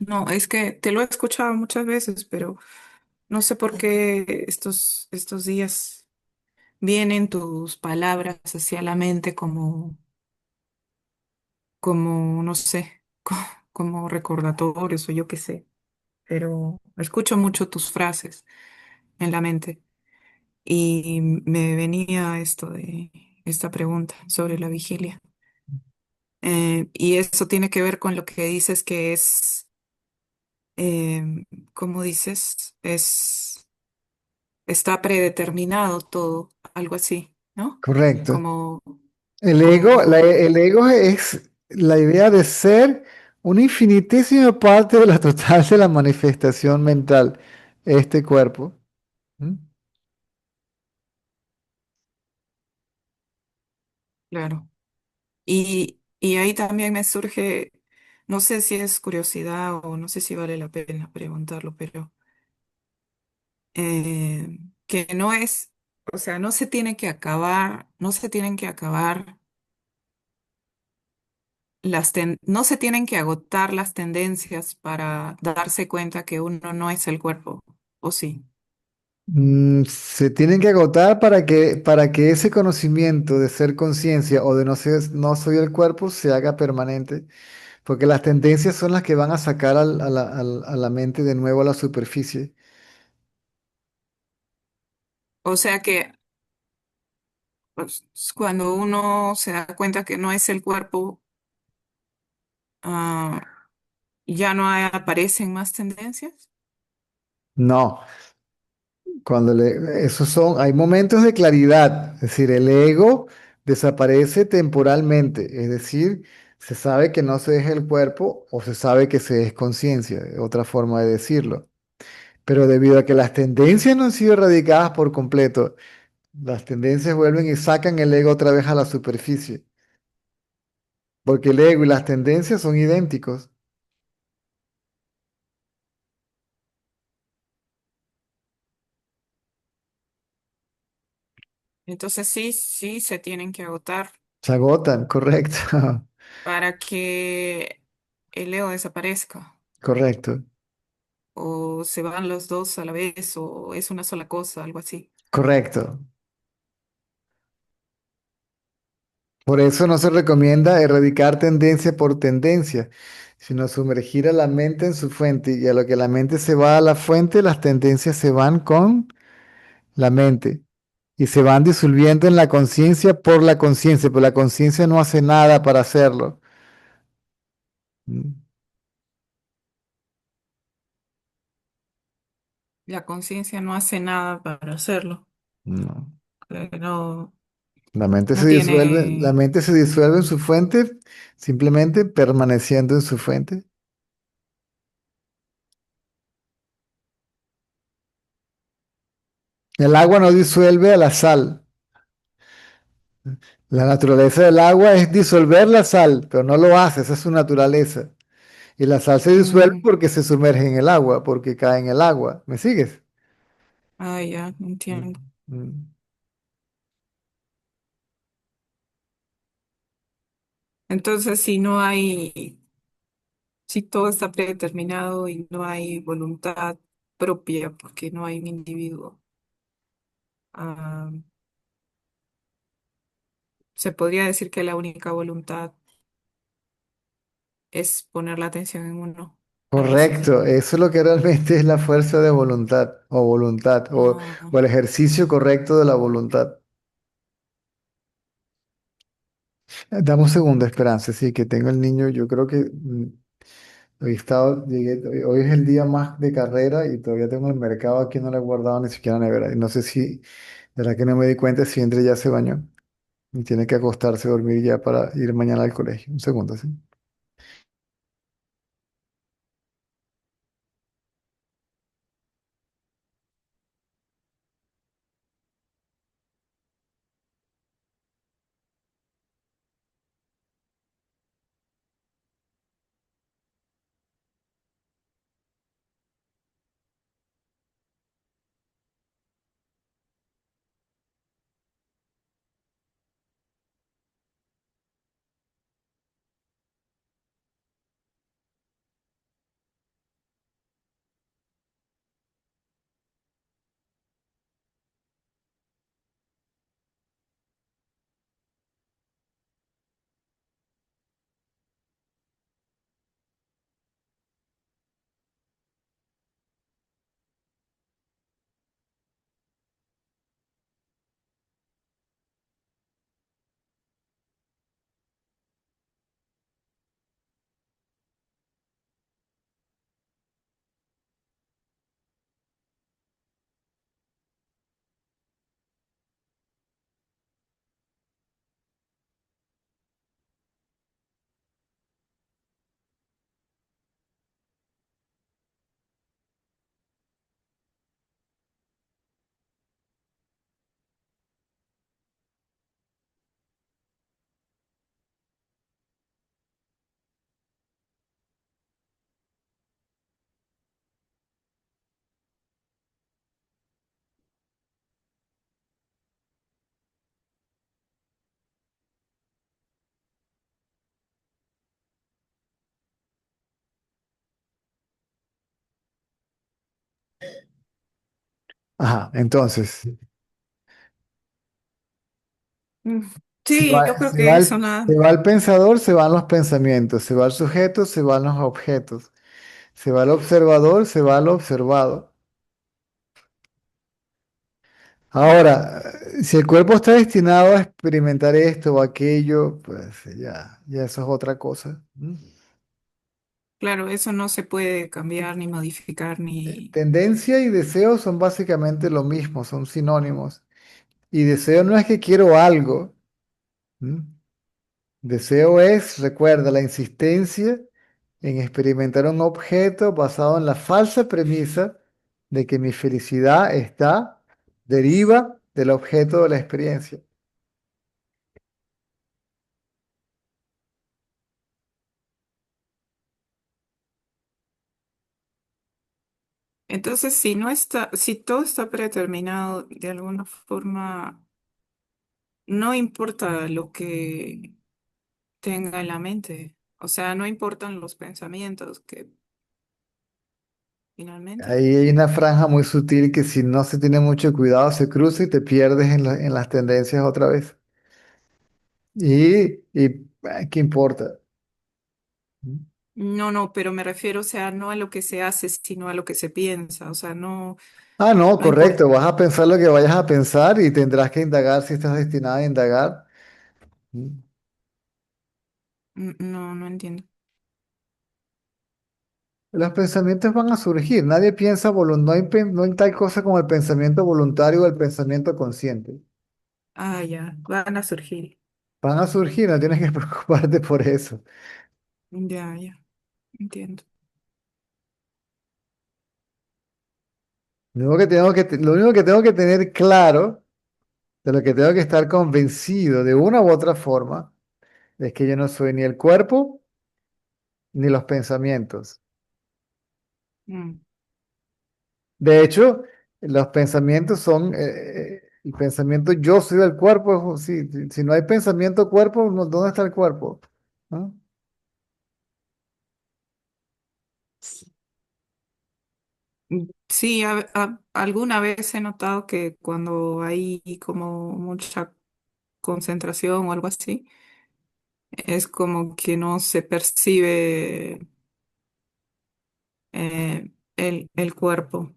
No, es que te lo he escuchado muchas veces, pero no sé por qué estos días vienen tus palabras hacia la mente como, no sé, como recordatorios o yo qué sé, pero escucho mucho tus frases en la mente y me venía esto de esta pregunta sobre la vigilia. Y eso tiene que ver con lo que dices que es, ¿cómo dices? Está predeterminado todo, algo así, ¿no? Correcto. Como, El ego, como, el ego es la idea de ser una infinitísima parte de la total de la manifestación mental, este cuerpo. ¿Mm? claro. Y ahí también me surge, no sé si es curiosidad o no sé si vale la pena preguntarlo, pero que no es, o sea, no se tiene que acabar, no se tienen que acabar no se tienen que agotar las tendencias para darse cuenta que uno no es el cuerpo, ¿o sí? Se tienen que agotar para que ese conocimiento de ser conciencia o de no ser, no soy el cuerpo se haga permanente, porque las tendencias son las que van a sacar a la mente de nuevo a la superficie. O sea que pues, cuando uno se da cuenta que no es el cuerpo, ah, ya no aparecen más tendencias. No, esos son, hay momentos de claridad, es decir, el ego desaparece temporalmente, es decir, se sabe que no se es el cuerpo o se sabe que se es conciencia, otra forma de decirlo. Pero debido a que las tendencias no han sido erradicadas por completo, las tendencias vuelven y sacan el ego otra vez a la superficie, porque el ego y las tendencias son idénticos. Entonces sí, sí se tienen que agotar Se agotan, correcto, para que el ego desaparezca. correcto, O se van los dos a la vez, o es una sola cosa, algo así. correcto. Por eso no se recomienda erradicar tendencia por tendencia, sino sumergir a la mente en su fuente. Y a lo que la mente se va a la fuente, las tendencias se van con la mente y se van disolviendo en la conciencia, pero la conciencia no hace nada para hacerlo. Mm, La conciencia no hace nada para hacerlo. No. No, Se no disuelve, la tiene. mente se disuelve en su fuente, simplemente permaneciendo en su fuente. El agua no disuelve a la sal. La naturaleza del agua es disolver la sal, pero no lo hace, esa es su naturaleza. Y la sal se disuelve mm, porque se sumerge en el agua, porque cae en el agua. ¿Me sigues? ya, Mm, entiendo. mm. Entonces, si todo está predeterminado y no hay voluntad propia, porque no hay un individuo, ah, se podría decir que la única voluntad es poner la atención en uno, algo así. Correcto, eso es lo que realmente es la fuerza de voluntad, Ah, o el ejercicio correcto de la voluntad. Dame un segundo, Esperanza, sí, que tengo el niño, yo creo que hoy es el día más de carrera y todavía tengo el mercado aquí, no lo he guardado ni siquiera en la nevera. Y no sé si, de verdad que no me di cuenta si entre ya se bañó y tiene que acostarse a dormir ya para ir mañana al colegio. Un segundo, sí. Ajá, entonces, Mm, se Sí, va, yo creo que eso nada. se va el pensador, se van los pensamientos, se va el sujeto, se van los objetos, se va el observador, se va lo observado. Ahora, si el cuerpo está destinado a experimentar esto o aquello, pues ya eso es otra cosa. Claro, eso no se puede cambiar ni modificar ni... Tendencia y deseo son básicamente lo mismo, son sinónimos. Y deseo no es que quiero algo. ¿M? Deseo es, recuerda, la insistencia en experimentar un objeto basado en la falsa premisa de que mi felicidad deriva del objeto de la experiencia. Entonces, si no está, si todo está predeterminado de alguna forma, no importa lo que tenga en la mente. O sea, no importan los pensamientos que finalmente. Ahí hay una franja muy sutil que si no se tiene mucho cuidado se cruza y te pierdes en las tendencias otra vez. ¿Qué importa? No, no, pero me refiero, o sea, no a lo que se hace, sino a lo que se piensa. O sea, no, Ah, no, no importa. correcto. Vas a pensar lo que vayas a pensar y tendrás que indagar si estás destinado a indagar. No, no entiendo. Los pensamientos van a surgir. Nadie piensa no hay tal cosa como el pensamiento voluntario o el pensamiento consciente. Ah, ya, van a surgir. Van a surgir, no tienes que preocuparte por eso. Ya, ya, entiendo. Lo único que tengo que tener claro, de lo que tengo que estar convencido de una u otra forma, es que yo no soy ni el cuerpo ni los pensamientos. Mm. De hecho, los pensamientos son, el pensamiento yo soy el cuerpo, si no hay pensamiento cuerpo, ¿dónde está el cuerpo? ¿No? Sí, alguna vez he notado que cuando hay como mucha concentración o algo así, es como que no se percibe el cuerpo.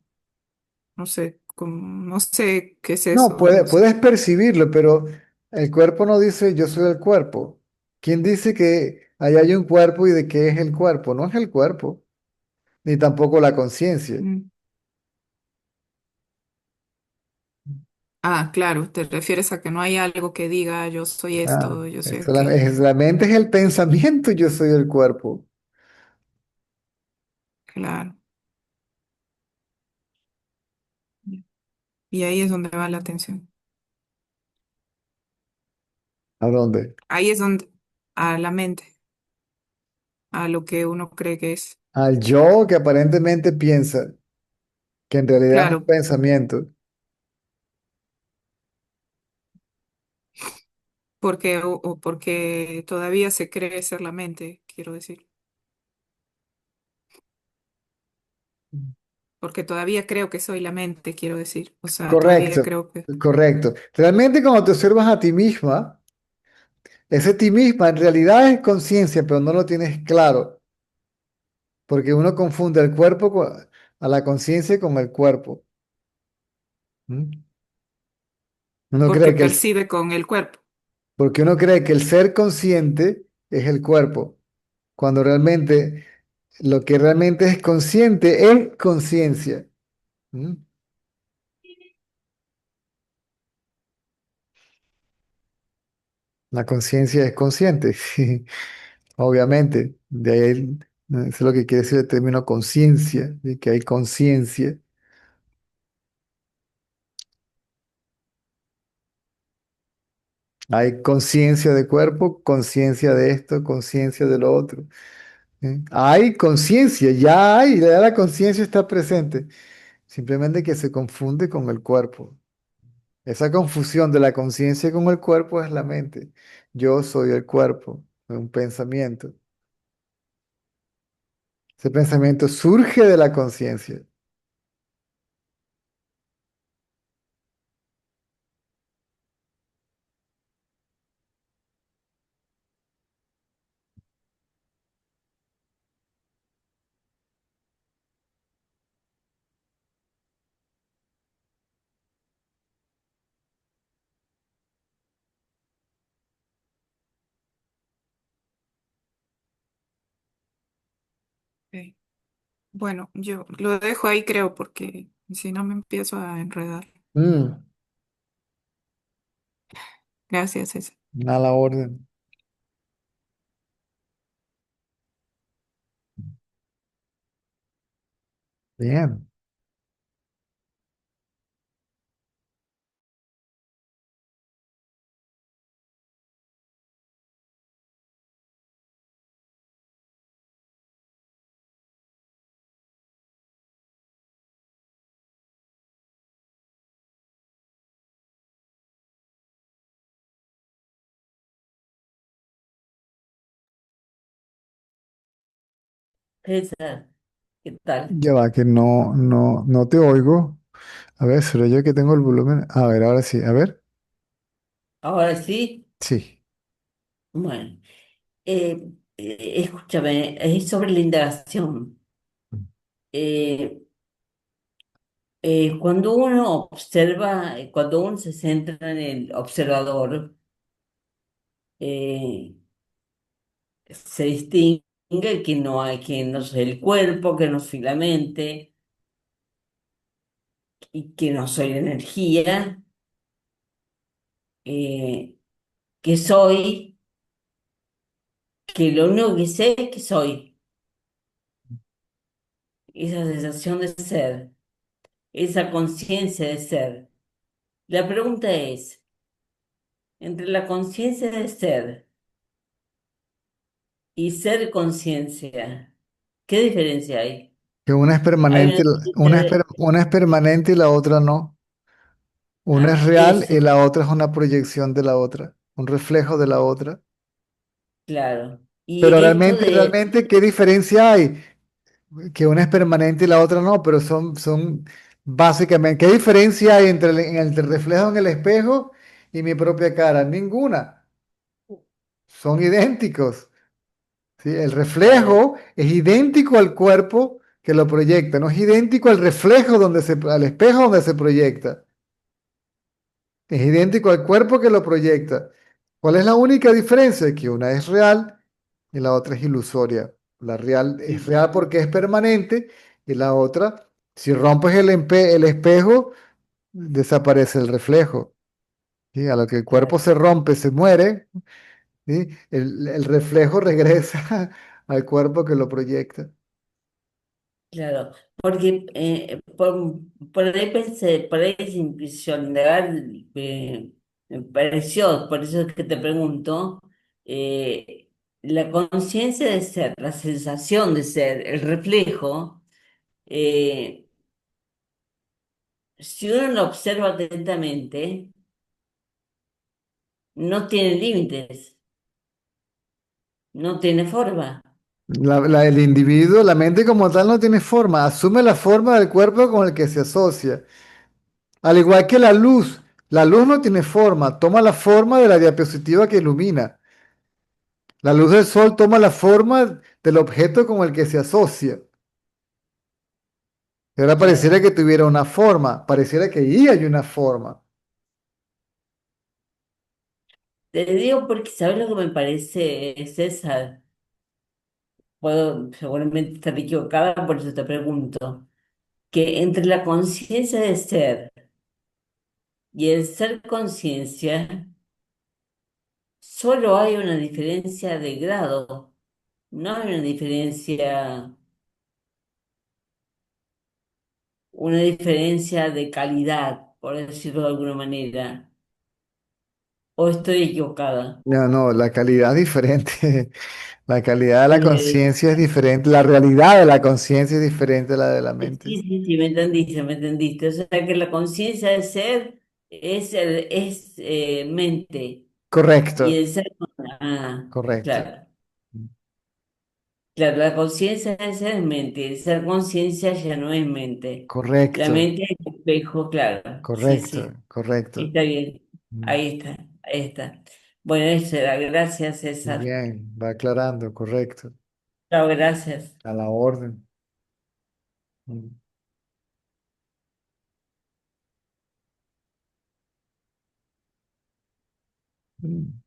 No sé, no sé qué es No, eso, no sé. puedes percibirlo, pero el cuerpo no dice yo soy el cuerpo. ¿Quién dice que ahí hay un cuerpo y de qué es el cuerpo? No es el cuerpo, ni tampoco la conciencia. Mm. Ah, claro, te refieres a que no hay algo que diga yo soy Ah, esto, yo soy aquello. la mente es el pensamiento, yo soy el cuerpo. Claro. Y ahí es donde va la atención. ¿A dónde? Ahí es donde, a la mente, a lo que uno cree que es. Al yo que aparentemente piensa, que en realidad es un Claro, pensamiento. porque, o porque todavía se cree ser la mente, quiero decir. Porque todavía creo que soy la mente, quiero decir. O sea, todavía Correcto, creo que... correcto. Realmente cuando te observas a ti misma, ese ti misma en realidad es conciencia, pero no lo tienes claro, porque uno confunde a la conciencia con el cuerpo. ¿Mm? Uno Porque cree que percibe con el cuerpo. porque uno cree que el ser consciente es el cuerpo, cuando realmente lo que realmente es consciente es conciencia. ¿Mm? La conciencia es consciente, sí, obviamente. De ahí, eso es lo que quiere decir el término conciencia, de que hay conciencia. Hay conciencia de cuerpo, conciencia de esto, conciencia de lo otro. ¿Eh? Hay conciencia, ya la conciencia está presente. Simplemente que se confunde con el cuerpo. Esa confusión de la conciencia con el cuerpo es la mente. Yo soy el cuerpo, un pensamiento. Ese pensamiento surge de la conciencia. Bueno, yo lo dejo ahí, creo, porque si no me empiezo a enredar. Mm, Gracias, César. a la orden. Bien. César, ¿qué tal? Ya va, que no te oigo. A ver, seré yo que tengo el volumen. A ver, ahora sí. A ver. Ahora sí, Sí. bueno, escúchame, es sobre la indagación. Eh, cuando uno observa, cuando uno se centra en el observador, eh, se distingue que no hay, que no soy el cuerpo, que no soy la mente y que no soy la energía, eh, que soy, que lo único que sé es que soy, esa sensación de ser, esa conciencia de ser. La pregunta es, entre la conciencia de ser y ser conciencia, ¿qué diferencia hay? Que una es Hay una permanente, diferencia de una es permanente y la otra no. Una es real y eso, la otra es una proyección de la otra, un reflejo de la otra. claro. Y Pero esto realmente, de, realmente, ¿qué diferencia hay? Que una es permanente y la otra no, pero son básicamente, ¿qué diferencia hay entre el reflejo en el espejo y mi propia cara? Ninguna. Son idénticos. ¿Sí? El claro, reflejo es idéntico al cuerpo que lo proyecta, no es idéntico al reflejo al espejo donde se proyecta. Es idéntico al cuerpo que lo proyecta. ¿Cuál es la única diferencia? Que una es real y la otra es ilusoria. La real es y- real porque es permanente y la otra, si rompes el espejo, desaparece el reflejo. ¿Sí? A lo que el cuerpo claro. se rompe, se muere, ¿sí? El reflejo regresa al cuerpo que lo proyecta. Claro, porque por ahí pensé, por ahí sin prisión indagar, me pareció, por eso es que te pregunto, la conciencia de ser, la sensación de ser, el reflejo, eh, si uno lo observa atentamente, no tiene límites, no tiene forma. El individuo, la mente como tal no tiene forma, asume la forma del cuerpo con el que se asocia. Al igual que la luz no tiene forma, toma la forma de la diapositiva que ilumina. La luz del sol toma la forma del objeto con el que se asocia. Y ahora pareciera Claro. que tuviera una forma, pareciera que ahí hay una forma. Te digo porque, ¿sabes lo que me parece, César? Puedo seguramente estar equivocada, por eso te pregunto. Que entre la conciencia de ser y el ser conciencia, solo hay una diferencia de grado, no hay una diferencia de calidad, por decirlo de alguna manera. ¿O estoy equivocada? No, no, la calidad es diferente. La calidad de la Eh, conciencia es diferente. La realidad de la conciencia es diferente a la de la sí, mente. sí, me entendiste, me entendiste. O sea que la conciencia de ser es mente Correcto, y el ser... Ah, correcto, claro. Claro, la conciencia de ser es mente, el ser conciencia ya no es mente. La correcto, mente es el espejo, claro. Sí, correcto, sí, correcto. está bien. Mm, Ahí está, ahí está. Bueno, eso era. Gracias, muy César. bien, va aclarando, correcto. Chao, gracias. A la orden. Mm. Mm.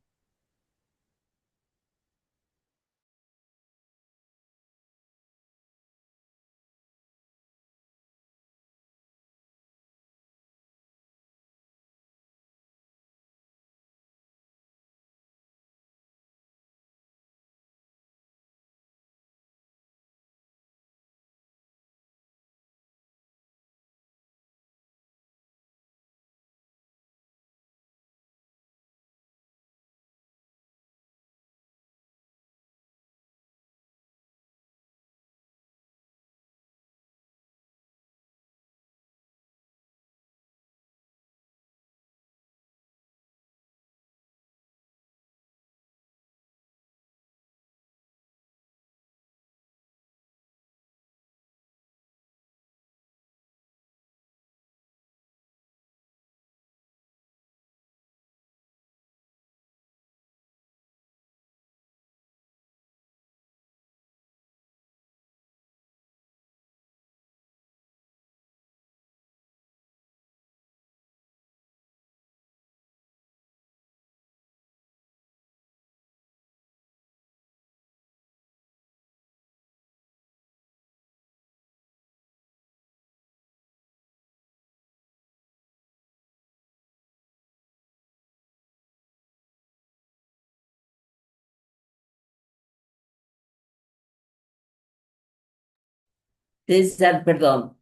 César, perdón,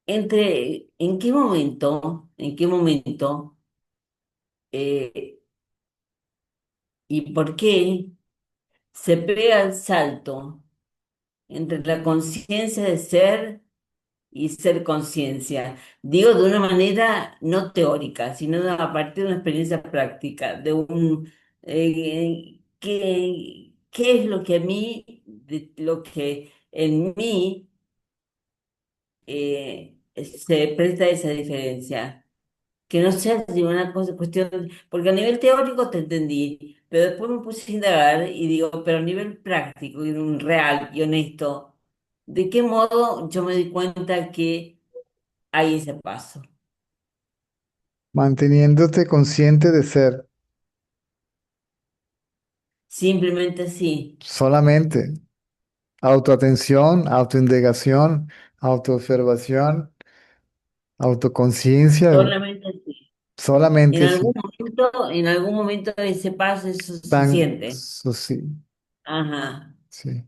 en qué momento eh, y por qué se pega el salto entre la conciencia de ser y ser conciencia? Digo de una manera no teórica, sino a partir de una experiencia práctica, qué es lo que a mí, de lo que en mí se presta esa diferencia. Que no sea así una cosa, cuestión, porque a nivel teórico te entendí, pero después me puse a indagar y digo, pero a nivel práctico y real y honesto, ¿de qué modo yo me di cuenta que hay ese paso? Manteniéndote consciente de ser Simplemente así, solamente autoatención, autoindagación, autoobservación, autoconciencia, solamente así. solamente sí. En algún momento ese paso es Tan, suficiente. sí, Ajá. sí,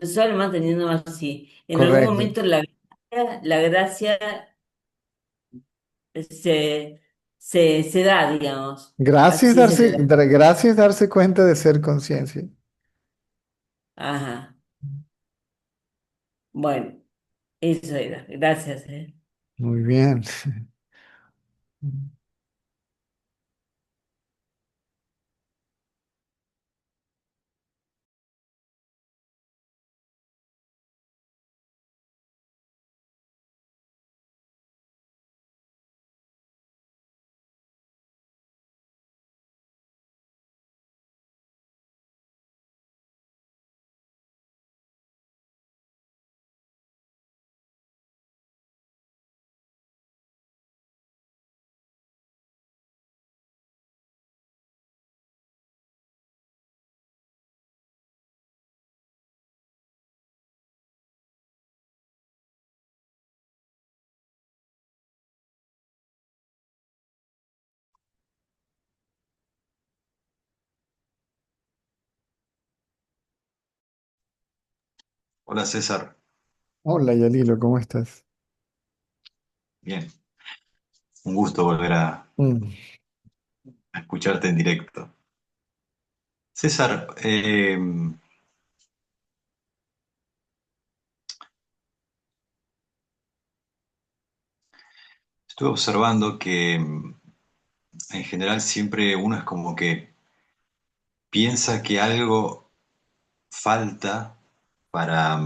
Solo manteniendo así. En algún correcto. momento la gracia se, se da, digamos. Así sería. Gracias darse cuenta de ser conciencia. Ajá. Bueno, eso era. Gracias, eh. Muy bien. Hola César, Hola, Yalilo, ¿cómo estás? bien, un gusto volver Mm. a escucharte en directo. César, estuve observando que en general siempre uno es como que piensa que algo falta para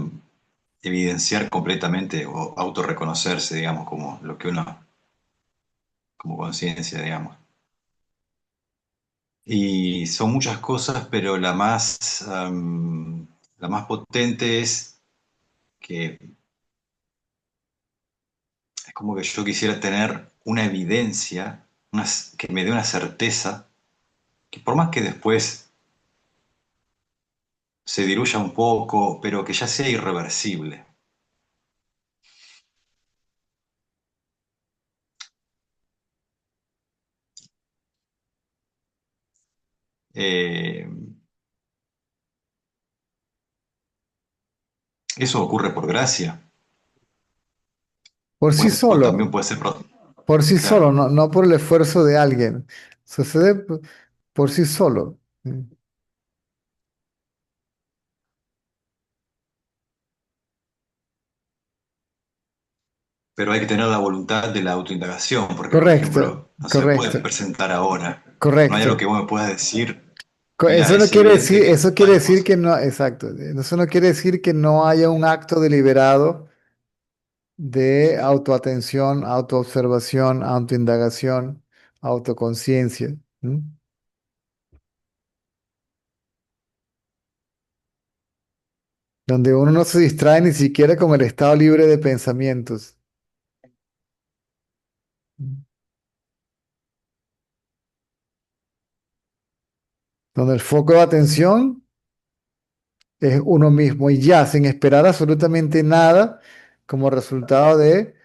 evidenciar completamente o autorreconocerse, digamos, como lo que uno, como conciencia, digamos. Y son muchas cosas, pero la más potente es que es como que yo quisiera tener una evidencia, que me dé una certeza, que por más que después se diluya un poco, pero que ya sea irreversible. Eh, ¿Eso ocurre por gracia? Por sí O también solo, puede ser, por sí solo, claro, no, no por el esfuerzo de alguien. Sucede por sí solo. pero hay que tener la voluntad de la autoindagación, porque por Correcto, ejemplo, no se puede correcto, presentar ahora. No hay algo correcto. que vos me puedas decir, mira, Eso no es quiere decir, evidente que eso quiere tal decir cosa. que no, exacto. Eso no quiere decir que no haya un acto deliberado de autoatención, autoobservación, autoindagación, autoconciencia. ¿M? Donde uno no se distrae ni siquiera con el estado libre de pensamientos. Donde el foco de atención es uno mismo y ya, sin esperar absolutamente nada como resultado de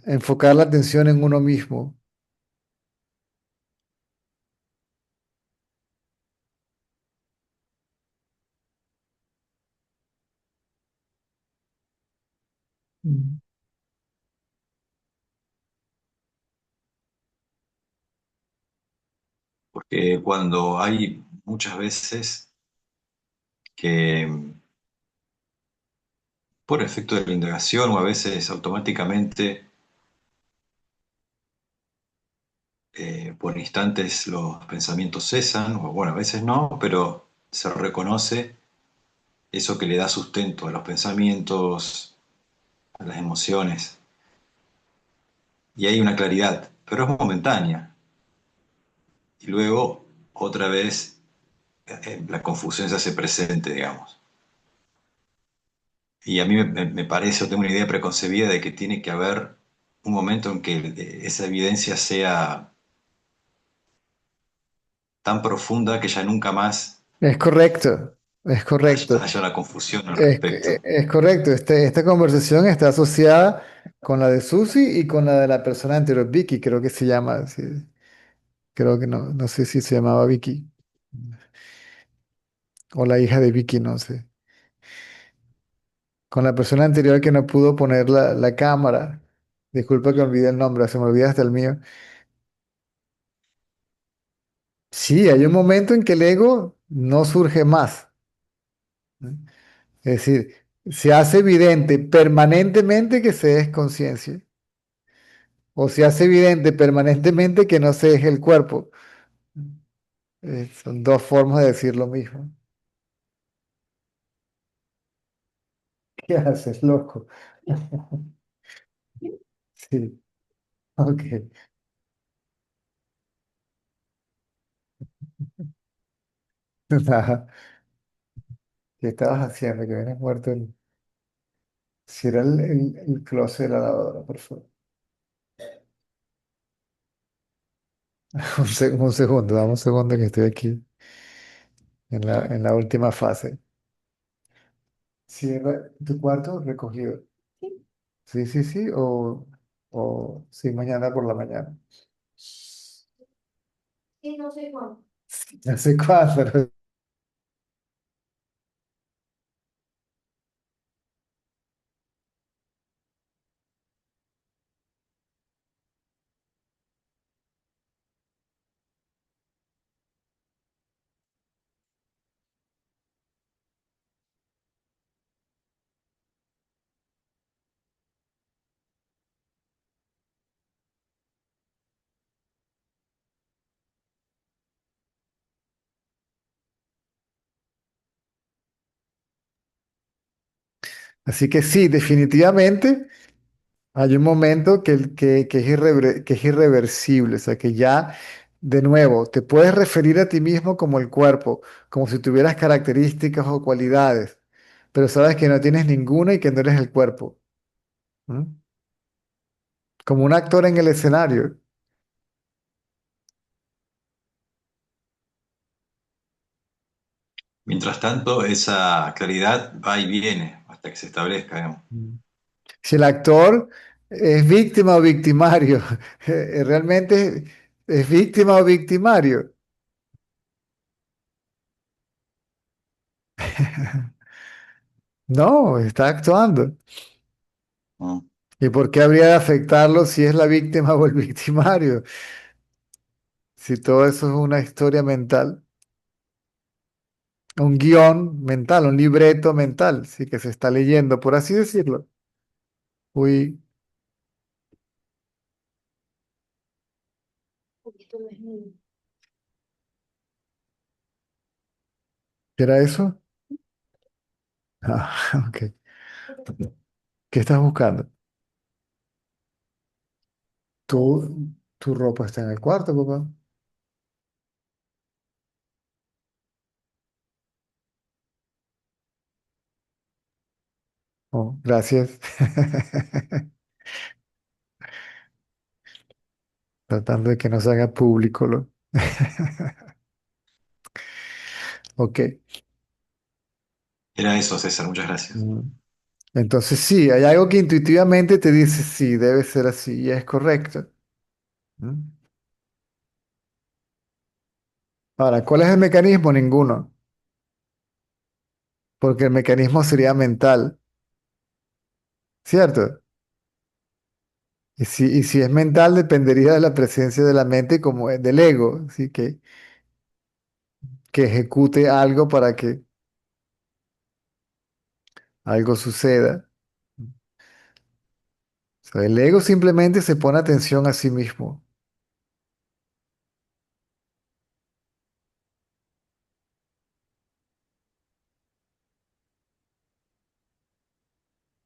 enfocar la atención en uno mismo. Mm. Porque cuando hay muchas veces que por efecto de la indagación o a veces automáticamente, por instantes los pensamientos cesan, o bueno, a veces no, pero se reconoce eso que le da sustento a los pensamientos, a las emociones, y hay una claridad, pero es momentánea. Y luego, otra vez, la confusión se hace presente, digamos. Y a mí me parece, o tengo una idea preconcebida de que tiene que haber un momento en que esa evidencia sea tan profunda que ya nunca más Es correcto, es correcto. haya una confusión al respecto. Es correcto. Esta conversación está asociada con la de Susi y con la de la persona anterior, Vicky, creo que se llama. Sí, creo que no, no sé si se llamaba Vicky o la hija de Vicky, no sé. Con la persona anterior que no pudo poner la cámara. Disculpa que olvidé el nombre, se me olvida hasta el mío. Sí, hay un momento en que el ego no surge más. ¿No? Es decir, se hace evidente permanentemente que se es conciencia. O se hace evidente permanentemente que no se es el cuerpo. Son dos formas de decir lo mismo. ¿Qué haces, loco? Sí, ok. Nada. ¿Qué estabas haciendo? Que vienes muerto. Si era el closet de la lavadora, por favor. Un segundo, dame un segundo que estoy aquí en la última fase. Cierra tu cuarto recogido. Sí, sí, sí, o sí, mañana por la mañana. ¿Hace cuándo? Así que sí, definitivamente hay un momento que es que es irreversible, o sea, que ya, de nuevo, te puedes referir a ti mismo como el cuerpo, como si tuvieras características o cualidades, pero sabes que no tienes ninguna y que no eres el cuerpo. ¿Mm? Como un actor en el escenario. Mientras tanto, esa claridad va y viene hasta que se establezca, digamos. Mm. Si el actor es víctima o victimario, realmente es víctima o victimario. No, está actuando. Mm. ¿Y por qué habría de afectarlo si es la víctima o el victimario? Si todo eso es una historia mental, un guión mental, un libreto mental, sí que se está leyendo, por así decirlo. Uy, ¿qué era eso? Ah, ok. ¿Qué estás buscando? Tu ropa está en el cuarto, papá. Oh, gracias. Tratando de que no se haga público. Ok. Era eso, César, muchas gracias. Mm. Entonces sí, hay algo que intuitivamente te dice sí, debe ser así y es correcto. ¿Mm? Ahora, ¿cuál es el mecanismo? Ninguno, porque el mecanismo sería mental. ¿cierto? Y si es mental, dependería de la presencia de la mente como del ego, ¿sí? Que ejecute algo para que algo suceda. O sea, el ego simplemente se pone atención a sí mismo.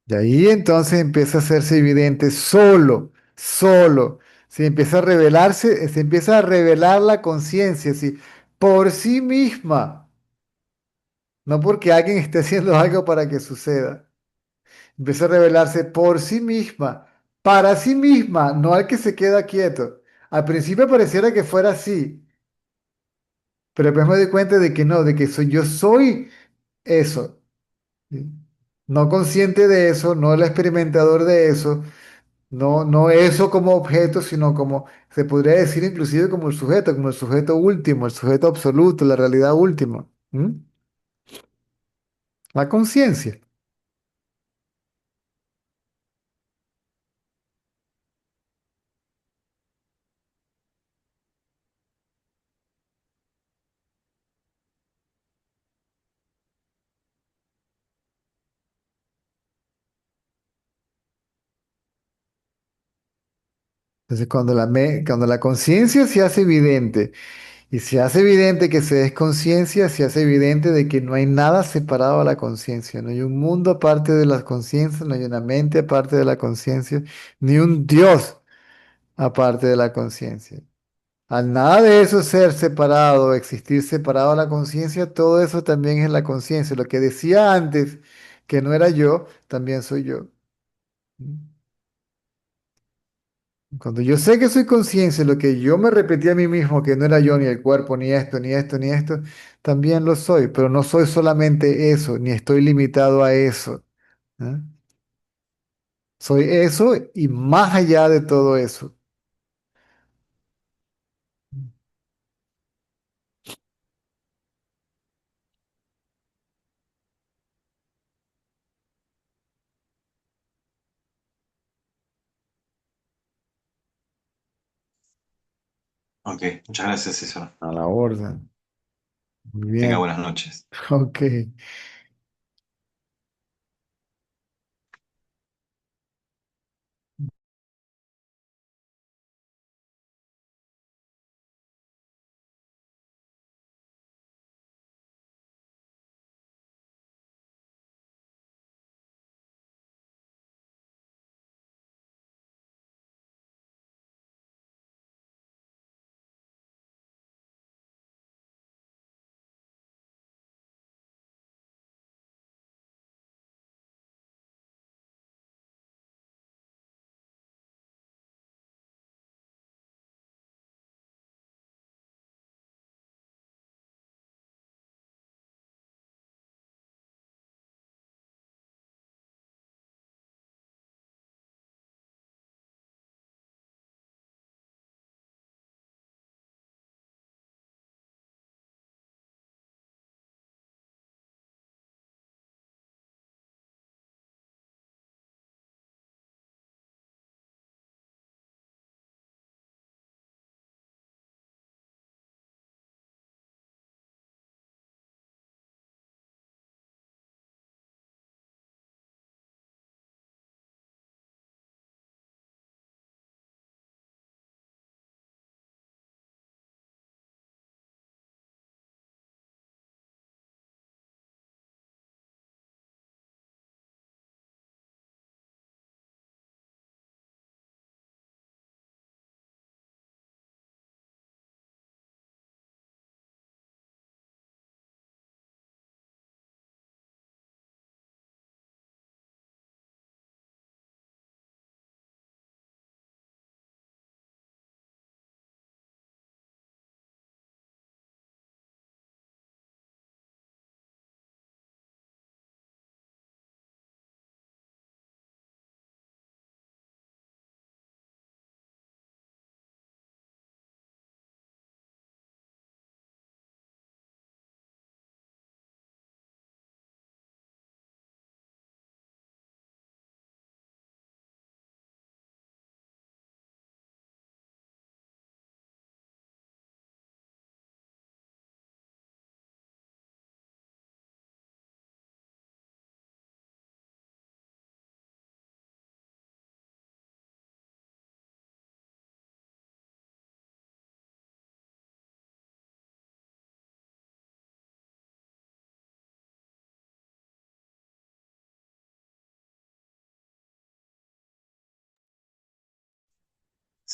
Y ahí entonces empieza a hacerse evidente solo, solo. Si empieza a revelarse, se empieza a revelar la conciencia, ¿sí? Por sí misma, no porque alguien esté haciendo algo para que suceda. Empieza a revelarse por sí misma, para sí misma, no al que se queda quieto. Al principio pareciera que fuera así, pero después me doy cuenta de que no, de que yo soy eso. ¿Sí? No consciente de eso, no el experimentador de eso, no, no eso como objeto, sino como, se podría decir inclusive como el sujeto último, el sujeto absoluto, la realidad última. ¿Mm? La conciencia. Entonces, cuando la conciencia se hace evidente, y se hace evidente que se es conciencia, se hace evidente de que no hay nada separado a la conciencia, no hay un mundo aparte de la conciencia, no hay una mente aparte de la conciencia, ni un Dios aparte de la conciencia. Al nada de eso ser separado, existir separado a la conciencia, todo eso también es la conciencia. Lo que decía antes, que no era yo, también soy yo. Cuando yo sé que soy conciencia, lo que yo me repetí a mí mismo, que no era yo, ni el cuerpo, ni esto, ni esto, ni esto, también lo soy, pero no soy solamente eso, ni estoy limitado a eso. ¿Eh? Soy eso y más allá de todo eso. Ok, muchas gracias, César. A la orden. Muy Tenga bien. buenas noches. Ok.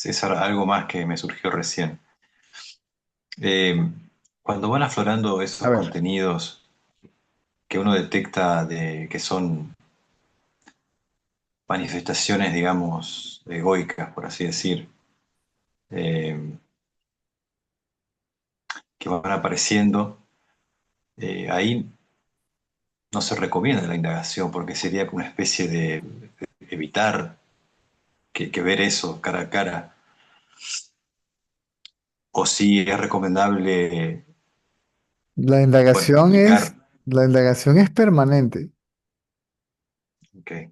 es algo más que me surgió recién. Eh, Cuando van aflorando A esos ver, contenidos que uno detecta que son manifestaciones, digamos, egoicas, por así decir, eh, que van apareciendo, ahí no se recomienda la indagación porque sería como una especie de evitar que ver eso cara a cara. O si es recomendable, la bueno, indagación explicar. es, la indagación es permanente Ok.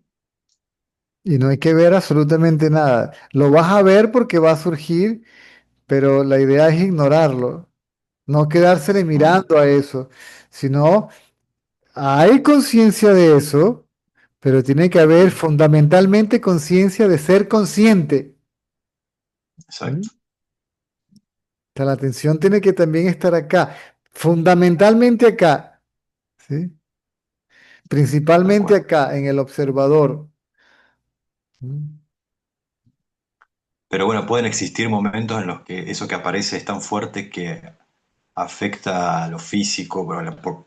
y no hay que ver absolutamente nada. Lo vas a ver porque va a surgir, pero la idea es ignorarlo, no quedársele Mm, mirando a eso, sino hay conciencia de eso, pero tiene que haber mm, fundamentalmente conciencia de ser consciente. ¿Mm? exacto. O sea, la atención tiene que también estar acá, fundamentalmente acá, ¿sí? Tal Principalmente cual. acá, en el observador. ¿Mm? Pero bueno, pueden existir momentos en los que eso que aparece es tan fuerte que afecta a lo físico por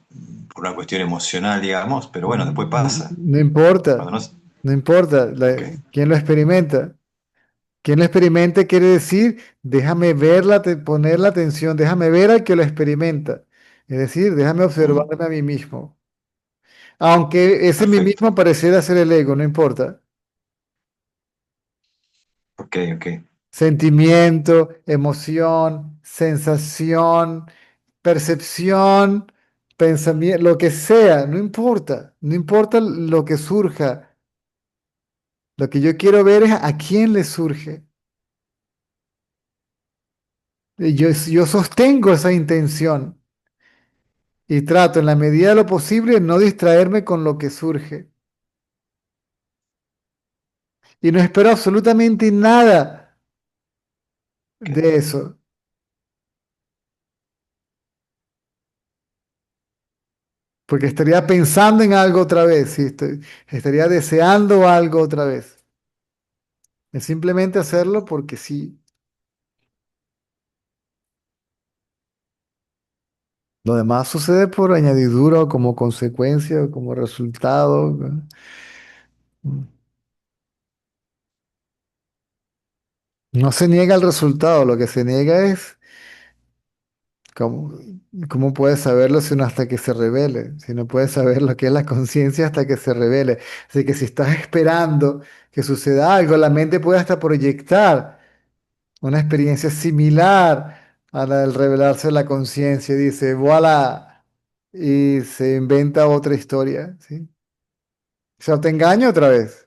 una cuestión emocional, digamos, pero bueno, después pasa. No importa, Cuando no... no importa. Ok. ¿Quién lo experimenta? Quien lo experimente quiere decir, déjame verla, poner la atención, déjame ver al que lo experimenta. Es decir, déjame Mm, observarme a mí mismo. Aunque ese mí perfecto. mismo pareciera ser el ego, no importa. Ok, ok. Sentimiento, emoción, sensación, percepción, pensamiento, lo que sea, no importa. No importa lo que surja. Lo que yo quiero ver es a quién le surge. Y yo sostengo esa intención. Y trato en la medida de lo posible no distraerme con lo que surge. Y no espero absolutamente nada Ok. de eso, porque estaría pensando en algo otra vez, ¿sí? Estaría deseando algo otra vez. Es simplemente hacerlo porque sí. Lo demás sucede por añadidura o como consecuencia o como resultado, ¿no? No se niega el resultado, lo que se niega es ¿cómo, cómo puedes saberlo si uno hasta que se revele? Si no puedes saber lo que es la conciencia hasta que se revele. Así que si estás esperando que suceda algo, la mente puede hasta proyectar una experiencia similar a la del revelarse la conciencia. Dice, voilà, y se inventa otra historia, ¿sí? O sea, te engaña otra vez.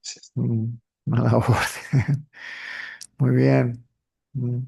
Sí. Mala orden. Muy bien. Mm.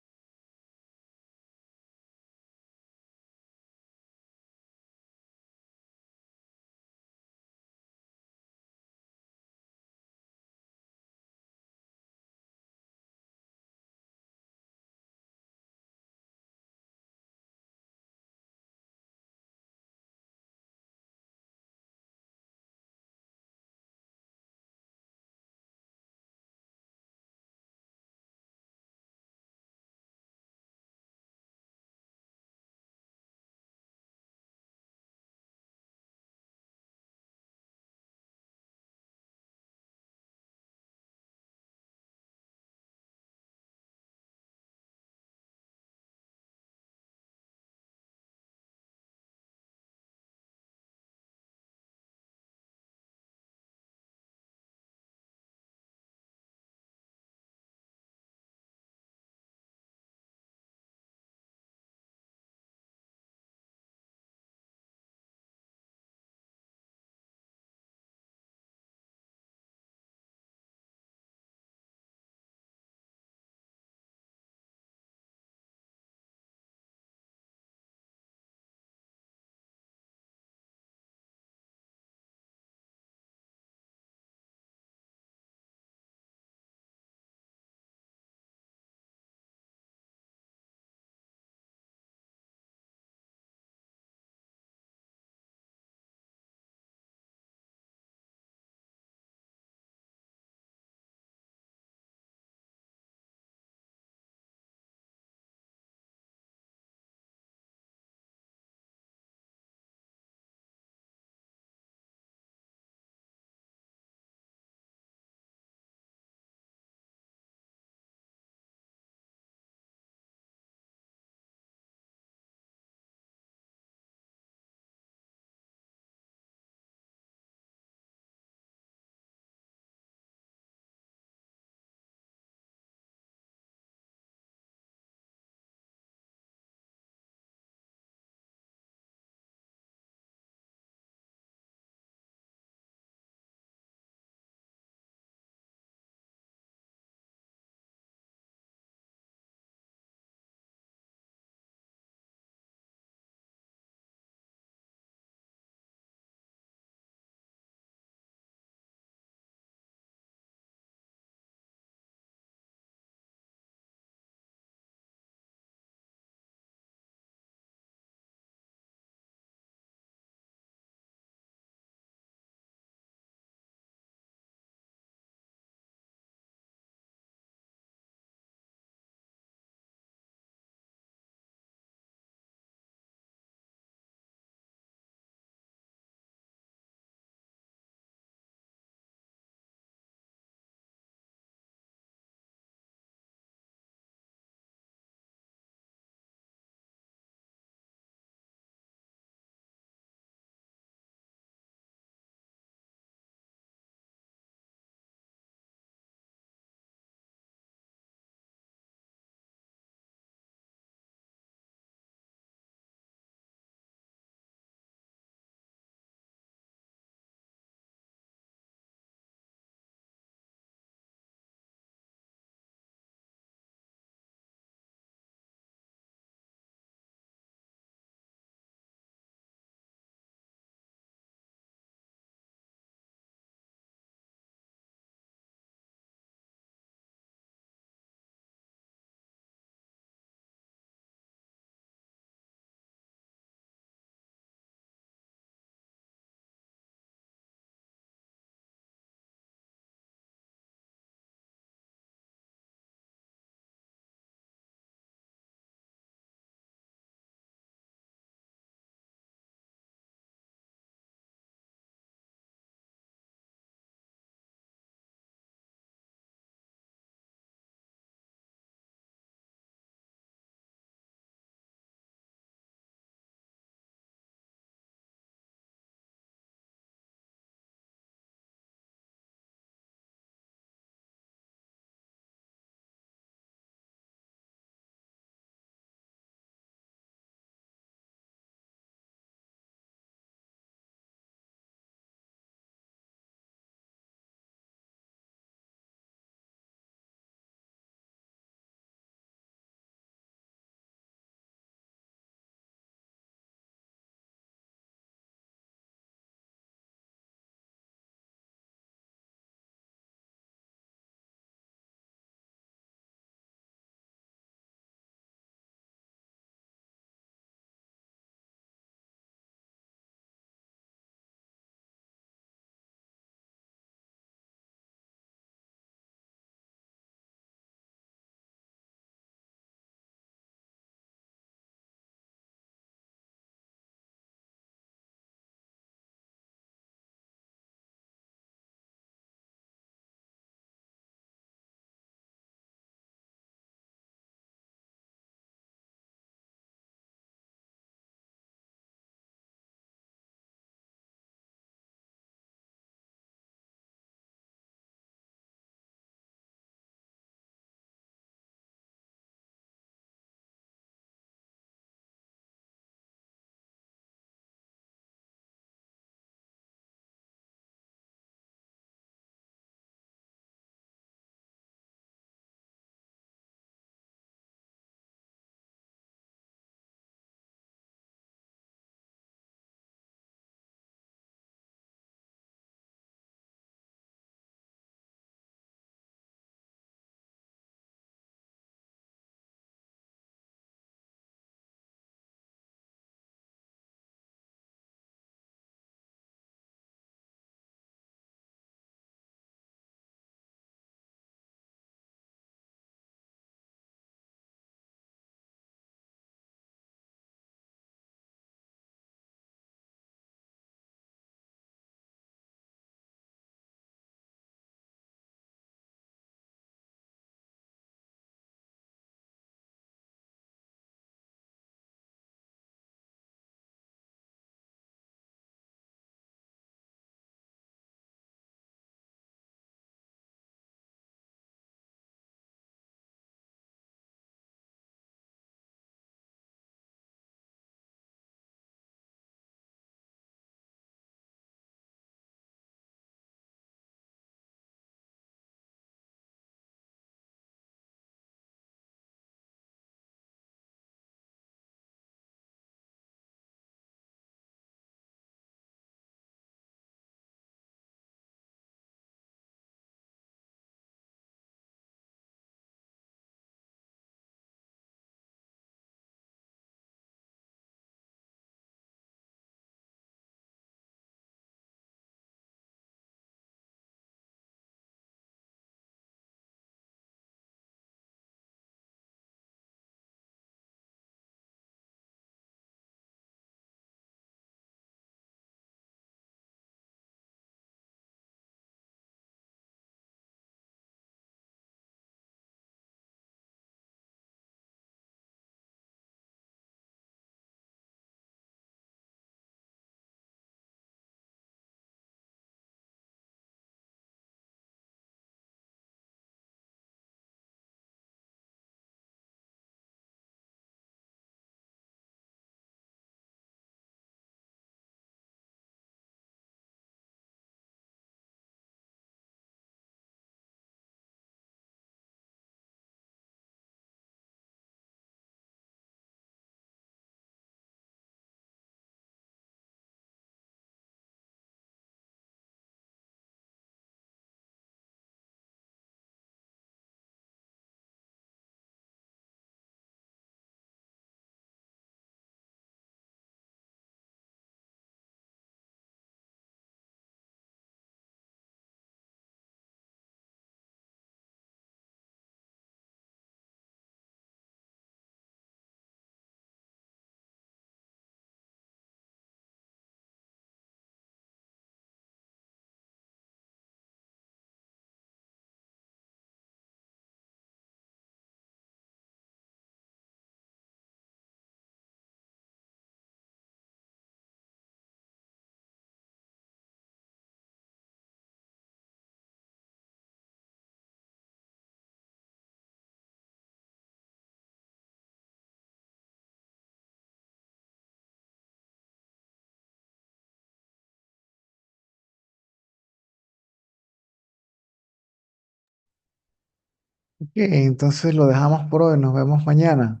Ok, entonces lo dejamos por hoy. Nos vemos mañana.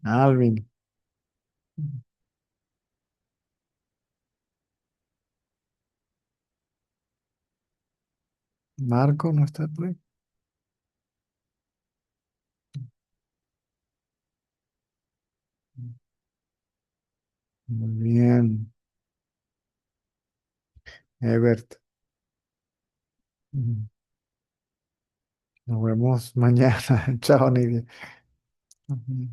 Alvin. Marco no está por ahí. Muy bien. Ebert. Mm, Nos vemos mañana. Chao, Nidia. Ujú.